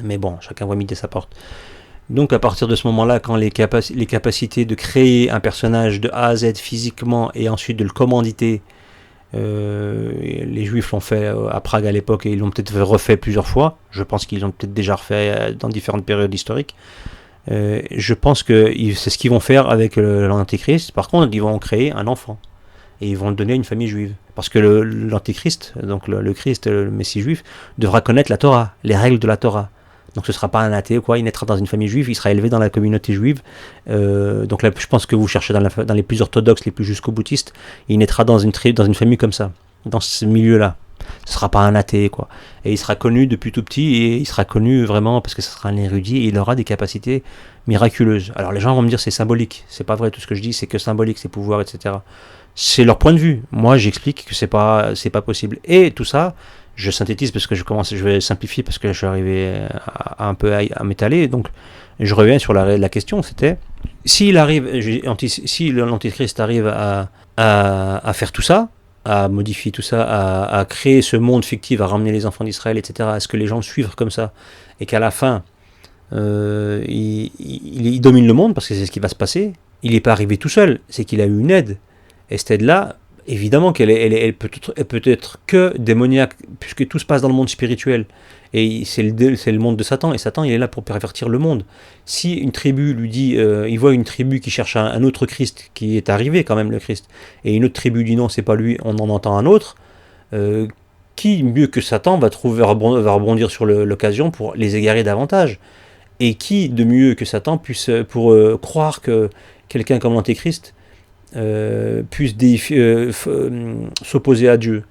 [SPEAKER 1] Mais bon, chacun voit midi à sa porte. Donc à partir de ce moment-là, quand les capacités de créer un personnage de A à Z physiquement et ensuite de le commanditer, les Juifs l'ont fait à Prague à l'époque et ils l'ont peut-être refait plusieurs fois. Je pense qu'ils l'ont peut-être déjà refait dans différentes périodes historiques. Je pense que c'est ce qu'ils vont faire avec l'Antéchrist. Par contre, ils vont créer un enfant. Et ils vont le donner à une famille juive. Parce que l'Antéchrist, donc le Christ, le Messie juif, devra connaître la Torah, les règles de la Torah. Donc ce ne sera pas un athée ou quoi, il naîtra dans une famille juive, il sera élevé dans la communauté juive. Donc là, je pense que vous cherchez dans les plus orthodoxes, les plus jusqu'au-boutistes, il naîtra dans une famille comme ça, dans ce milieu-là. Ce ne sera pas un athée, quoi. Et il sera connu depuis tout petit, et il sera connu vraiment parce que ce sera un érudit, et il aura des capacités miraculeuses. Alors les gens vont me dire c'est symbolique, c'est pas vrai, tout ce que je dis c'est que symbolique, c'est pouvoir, etc. C'est leur point de vue. Moi, j'explique que c'est pas possible. Et tout ça, je synthétise parce que je vais simplifier parce que je suis arrivé un peu à m'étaler. Donc, je reviens sur la question. C'était si l'Antéchrist arrive à faire tout ça, à modifier tout ça, à créer ce monde fictif, à ramener les enfants d'Israël, etc. À ce que les gens le suivent comme ça, et qu'à la fin, il domine le monde parce que c'est ce qui va se passer. Il n'est pas arrivé tout seul, c'est qu'il a eu une aide. Et cette aide-là, Évidemment elle peut être que démoniaque, puisque tout se passe dans le monde spirituel. Et c'est le monde de Satan, et Satan il est là pour pervertir le monde. Si une tribu lui dit, il voit une tribu qui cherche un autre Christ, qui est arrivé quand même le Christ, et une autre tribu dit non, c'est pas lui, on en entend un autre, qui mieux que Satan va va rebondir sur l'occasion pour les égarer davantage. Et qui de mieux que Satan puisse pour croire que quelqu'un comme l'Antéchrist puisse s'opposer à Dieu,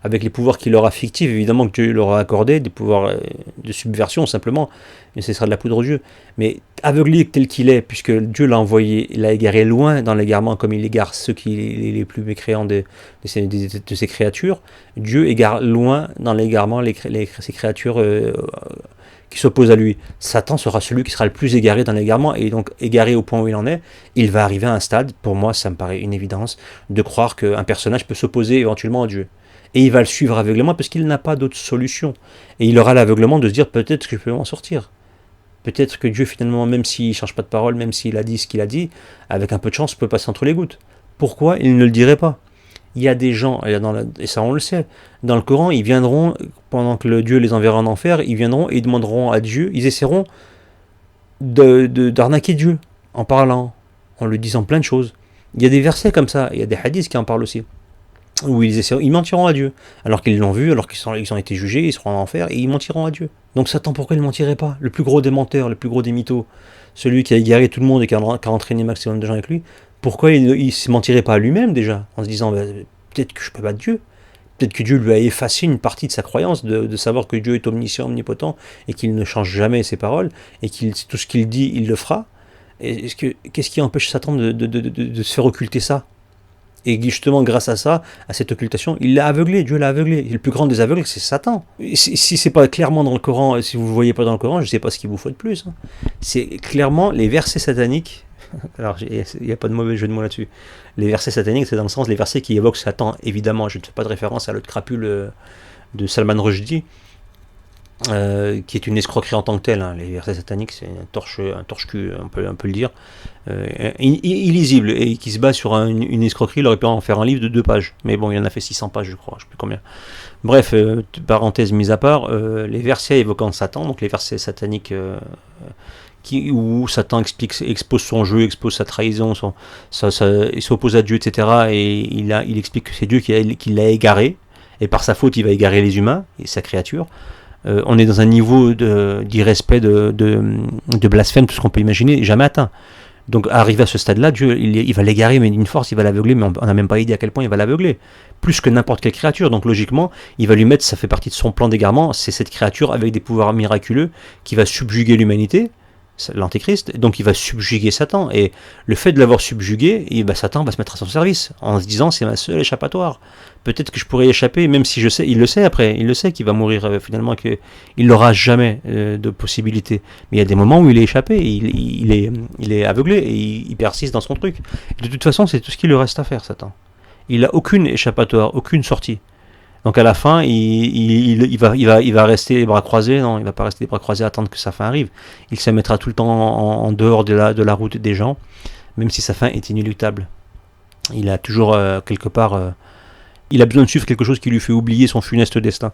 [SPEAKER 1] avec les pouvoirs qu'il aura fictifs, évidemment que Dieu leur a accordé, des pouvoirs de subversion simplement, mais ce sera de la poudre aux yeux. Mais aveuglé tel qu'il est, puisque Dieu l'a envoyé, il l'a égaré loin dans l'égarement, comme il égare ceux qui les plus mécréants de ses créatures, Dieu égare loin dans l'égarement ces créatures qui s'opposent à lui. Satan sera celui qui sera le plus égaré dans l'égarement, et donc égaré au point où il en est, il va arriver à un stade, pour moi ça me paraît une évidence, de croire qu'un personnage peut s'opposer éventuellement à Dieu. Et il va le suivre aveuglément parce qu'il n'a pas d'autre solution. Et il aura l'aveuglement de se dire peut-être que je peux m'en sortir. Peut-être que Dieu finalement, même s'il ne change pas de parole, même s'il a dit ce qu'il a dit, avec un peu de chance, peut passer entre les gouttes. Pourquoi il ne le dirait pas? Il y a des gens, et ça on le sait, dans le Coran, ils viendront, pendant que le Dieu les enverra en enfer, ils viendront et ils demanderont à Dieu, ils essaieront d'arnaquer Dieu, en parlant, en lui disant plein de choses. Il y a des versets comme ça, il y a des hadiths qui en parlent aussi, où ils mentiront à Dieu, alors qu'ils l'ont vu, alors qu'ils ont été jugés, ils seront en enfer, et ils mentiront à Dieu. Donc Satan, pourquoi il ne mentirait pas? Le plus gros des menteurs, le plus gros des mythos, celui qui a égaré tout le monde et qui a entraîné maximum de gens avec lui, pourquoi il ne se mentirait pas à lui-même déjà, en se disant peut-être que je peux battre Dieu, peut-être que Dieu lui a effacé une partie de sa croyance, de savoir que Dieu est omniscient, omnipotent, et qu'il ne change jamais ses paroles, et tout ce qu'il dit, il le fera. Qu'est-ce qui empêche Satan de se faire occulter ça? Et justement, grâce à ça, à cette occultation, il l'a aveuglé, Dieu l'a aveuglé. Et le plus grand des aveugles, c'est Satan. Si c'est pas clairement dans le Coran, si vous ne le voyez pas dans le Coran, je ne sais pas ce qu'il vous faut de plus. C'est clairement les versets sataniques. Alors, il n'y a pas de mauvais jeu de mots là-dessus. Les versets sataniques, c'est dans le sens les versets qui évoquent Satan. Évidemment, je ne fais pas de référence à l'autre crapule de Salman Rushdie, qui est une escroquerie en tant que telle. Hein. Les versets sataniques, c'est un torche-cul, on peut le dire, illisible, et qui se base sur une escroquerie. Il aurait pu en faire un livre de 2 pages. Mais bon, il en a fait 600 pages, je crois, je ne sais plus combien. Bref, parenthèse mise à part, les versets évoquant Satan, donc les versets sataniques où Satan expose son jeu, expose sa trahison, il s'oppose à Dieu, etc. Et il explique que c'est Dieu qui l'a égaré, et par sa faute il va égarer les humains et sa créature. On est dans un niveau d'irrespect, de blasphème, tout ce qu'on peut imaginer, jamais atteint. Donc arrivé à ce stade-là, Dieu il va l'égarer, mais d'une force, il va l'aveugler, mais on n'a même pas idée à quel point il va l'aveugler. Plus que n'importe quelle créature, donc logiquement, il va lui mettre, ça fait partie de son plan d'égarement, c'est cette créature avec des pouvoirs miraculeux qui va subjuguer l'humanité, l'Antéchrist, donc il va subjuguer Satan, et le fait de l'avoir subjugué, Satan va se mettre à son service, en se disant c'est ma seule échappatoire, peut-être que je pourrais y échapper, même si je sais, il le sait après, il le sait qu'il va mourir finalement, qu'il n'aura jamais de possibilité, mais il y a des moments où il est échappé, il est aveuglé, et il persiste dans son truc, et de toute façon c'est tout ce qu'il lui reste à faire, Satan, il n'a aucune échappatoire, aucune sortie. Donc à la fin, il va rester les bras croisés. Non, il va pas rester les bras croisés à attendre que sa fin arrive. Il se mettra tout le temps en dehors de la route des gens, même si sa fin est inéluctable. Il a toujours quelque part, il a besoin de suivre quelque chose qui lui fait oublier son funeste destin.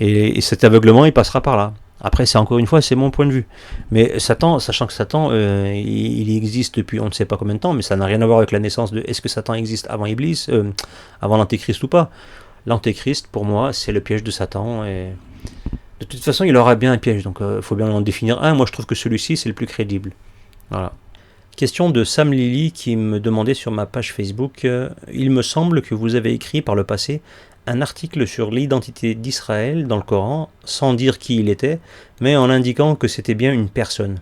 [SPEAKER 1] Et cet aveuglement, il passera par là. Après, c'est encore une fois, c'est mon point de vue. Mais Satan, sachant que Satan, il existe depuis on ne sait pas combien de temps, mais ça n'a rien à voir avec la naissance de est-ce que Satan existe avant Iblis, avant l'Antéchrist ou pas. L'Antéchrist, pour moi, c'est le piège de Satan. Et de toute façon, il aura bien un piège, donc il faut bien en définir un. Moi, je trouve que celui-ci, c'est le plus crédible. Voilà. Question de Sam Lily qui me demandait sur ma page Facebook. Il me semble que vous avez écrit par le passé un article sur l'identité d'Israël dans le Coran, sans dire qui il était, mais en indiquant que c'était bien une personne.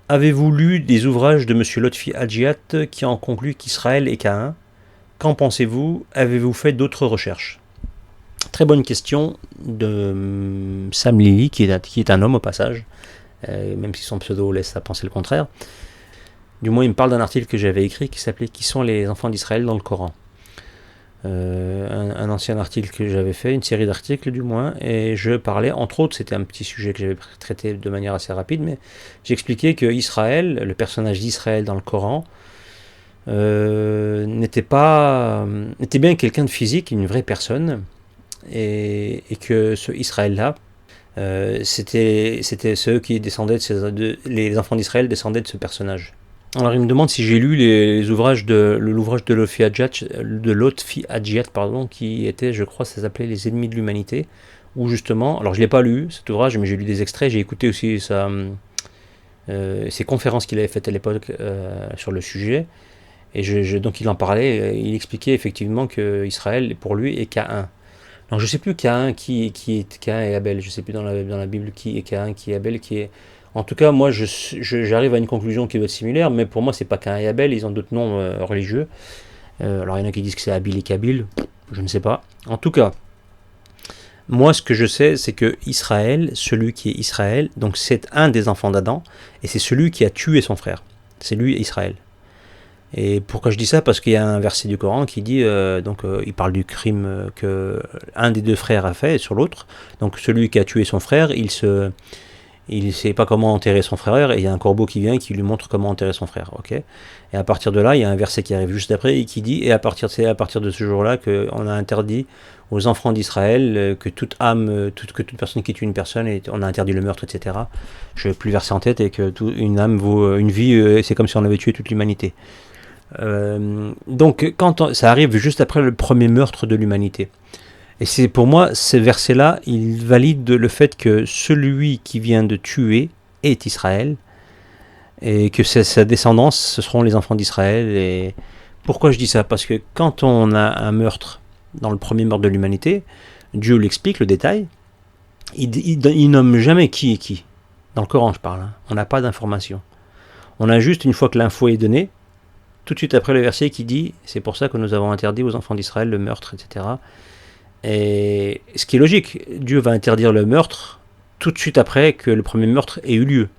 [SPEAKER 1] Avez-vous lu des ouvrages de M. Lotfi Hadjiat qui en concluent qu'Israël est Caïn? Qu'en pensez-vous? Avez-vous fait d'autres recherches? Très bonne question de Sam Lily, qui est un homme au passage, même si son pseudo laisse à penser le contraire. Du moins, il me parle d'un article que j'avais écrit qui s'appelait « Qui sont les enfants d'Israël dans le Coran ?» un ancien article que j'avais fait, une série d'articles du moins, et je parlais, entre autres, c'était un petit sujet que j'avais traité de manière assez rapide, mais j'expliquais que Israël, le personnage d'Israël dans le Coran, n'était bien quelqu'un de physique, une vraie personne, et que ce Israël-là, c'était ceux qui descendaient les enfants d'Israël descendaient de ce personnage. Alors il me demande si j'ai lu l'ouvrage de Lotfi Hadjiat, pardon, qui était, je crois, ça s'appelait Les Ennemis de l'Humanité, où justement, alors je l'ai pas lu cet ouvrage, mais j'ai lu des extraits, j'ai écouté aussi ses conférences qu'il avait faites à l'époque sur le sujet, et donc il en parlait, il expliquait effectivement que Israël pour lui est Caïn. Alors je sais plus Caïn qui est Caïn et Abel, je sais plus dans la Bible qui est Caïn, qui est Abel, qui est. En tout cas, moi, j'arrive à une conclusion qui doit être similaire, mais pour moi, c'est pas Caïn et Abel, ils ont d'autres noms religieux. Alors, il y en a qui disent que c'est Abil et Kabil, je ne sais pas. En tout cas, moi, ce que je sais, c'est que Israël, celui qui est Israël, donc c'est un des enfants d'Adam, et c'est celui qui a tué son frère. C'est lui, Israël. Et pourquoi je dis ça? Parce qu'il y a un verset du Coran qui dit, il parle du crime que un des deux frères a fait sur l'autre. Donc, celui qui a tué son frère, il ne sait pas comment enterrer son frère, et il y a un corbeau qui vient et qui lui montre comment enterrer son frère. Okay, et à partir de là, il y a un verset qui arrive juste après et qui dit, et à partir de ce jour-là qu'on a interdit aux enfants d'Israël que toute âme, que toute personne qui tue une personne, et on a interdit le meurtre, etc. Je n'ai plus le verset en tête, et que une âme vaut une vie, c'est comme si on avait tué toute l'humanité. Donc ça arrive juste après le premier meurtre de l'humanité. Et c'est pour moi, ce verset-là, il valide le fait que celui qui vient de tuer est Israël, et que sa descendance, ce seront les enfants d'Israël. Et pourquoi je dis ça? Parce que quand on a un meurtre, dans le premier meurtre de l'humanité, Dieu l'explique, le détail, il nomme jamais qui est qui. Dans le Coran, je parle. Hein. On n'a pas d'information. On a juste, une fois que l'info est donnée, tout de suite après le verset qui dit, c'est pour ça que nous avons interdit aux enfants d'Israël le meurtre, etc., et ce qui est logique, Dieu va interdire le meurtre tout de suite après que le premier meurtre ait eu lieu.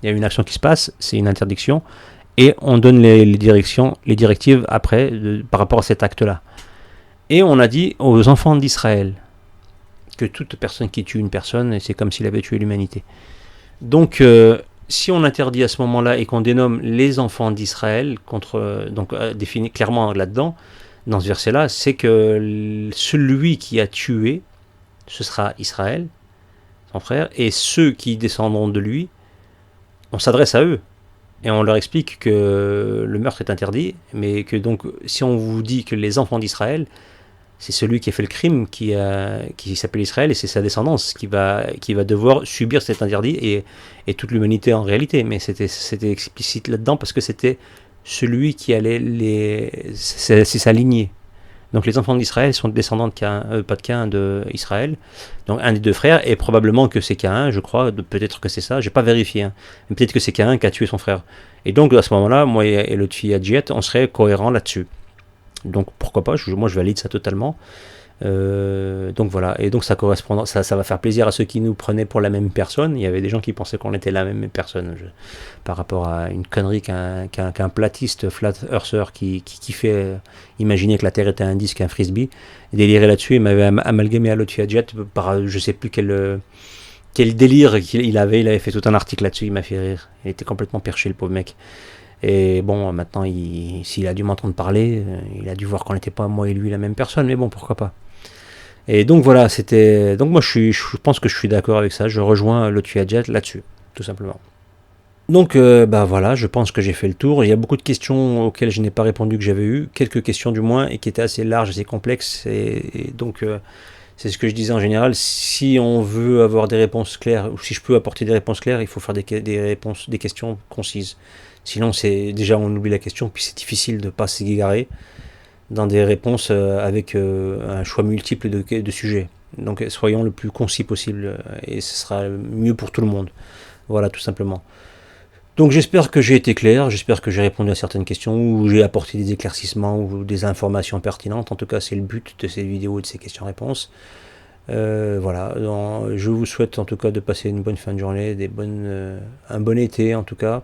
[SPEAKER 1] Il y a une action qui se passe, c'est une interdiction, et on donne les directives après par rapport à cet acte-là. Et on a dit aux enfants d'Israël que toute personne qui tue une personne, c'est comme s'il avait tué l'humanité. Donc, si on interdit à ce moment-là et qu'on dénomme les enfants d'Israël, défini clairement là-dedans, dans ce verset-là, c'est que celui qui a tué, ce sera Israël, son frère, et ceux qui descendront de lui, on s'adresse à eux. Et on leur explique que le meurtre est interdit, mais que donc, si on vous dit que les enfants d'Israël, c'est celui qui a fait le crime, qui s'appelle Israël, et c'est sa descendance qui va devoir subir cet interdit, et toute l'humanité en réalité. Mais c'était explicite là-dedans, parce que c'était celui qui allait c'est sa lignée. Donc les enfants d'Israël sont descendants de Caïn, pas de Caïn, d'Israël. Donc un des deux frères, et probablement que c'est Caïn, je crois, peut-être que c'est ça, j'ai pas vérifié, hein. Mais peut-être que c'est Caïn qui a tué son frère. Et donc à ce moment-là, moi et Lotfi Hadjiat, on serait cohérents là-dessus. Donc pourquoi pas, moi je valide ça totalement. Donc voilà, et donc ça va faire plaisir à ceux qui nous prenaient pour la même personne. Il y avait des gens qui pensaient qu'on était la même personne, par rapport à une connerie qu'un platiste flat earther qui fait imaginer que la Terre était un disque, un frisbee, délirait là-dessus. Il m'avait amalgamé à Lotfi Hadjiat par je sais plus quel délire il avait fait tout un article là-dessus. Il m'a fait rire, il était complètement perché, le pauvre mec. Et bon, maintenant, s'il a dû m'entendre parler, il a dû voir qu'on n'était pas moi et lui la même personne, mais bon, pourquoi pas. Et donc voilà, donc moi je pense que je suis d'accord avec ça, je rejoins Lotfi Hadjiat là-dessus, tout simplement. Donc voilà, je pense que j'ai fait le tour. Il y a beaucoup de questions auxquelles je n'ai pas répondu, que j'avais eu, quelques questions du moins, et qui étaient assez larges, assez complexes, et donc c'est ce que je disais en général, si on veut avoir des réponses claires, ou si je peux apporter des réponses claires, il faut faire des questions concises. Sinon, déjà on oublie la question, puis c'est difficile de ne pas s'égarer dans des réponses avec un choix multiple de sujets. Donc soyons le plus concis possible, et ce sera mieux pour tout le monde. Voilà, tout simplement. Donc j'espère que j'ai été clair, j'espère que j'ai répondu à certaines questions, ou j'ai apporté des éclaircissements ou des informations pertinentes. En tout cas, c'est le but de ces vidéos et de ces questions-réponses. Voilà, je vous souhaite en tout cas de passer une bonne fin de journée, un bon été en tout cas.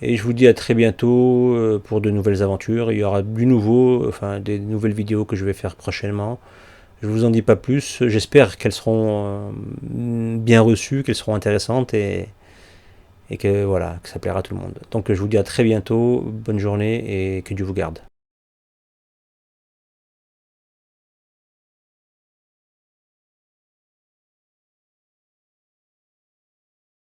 [SPEAKER 1] Et je vous dis à très bientôt pour de nouvelles aventures. Il y aura du nouveau, des nouvelles vidéos que je vais faire prochainement. Je vous en dis pas plus. J'espère qu'elles seront bien reçues, qu'elles seront intéressantes. Et et que voilà, que ça plaira à tout le monde. Donc je vous dis à très bientôt, bonne journée et que Dieu vous garde.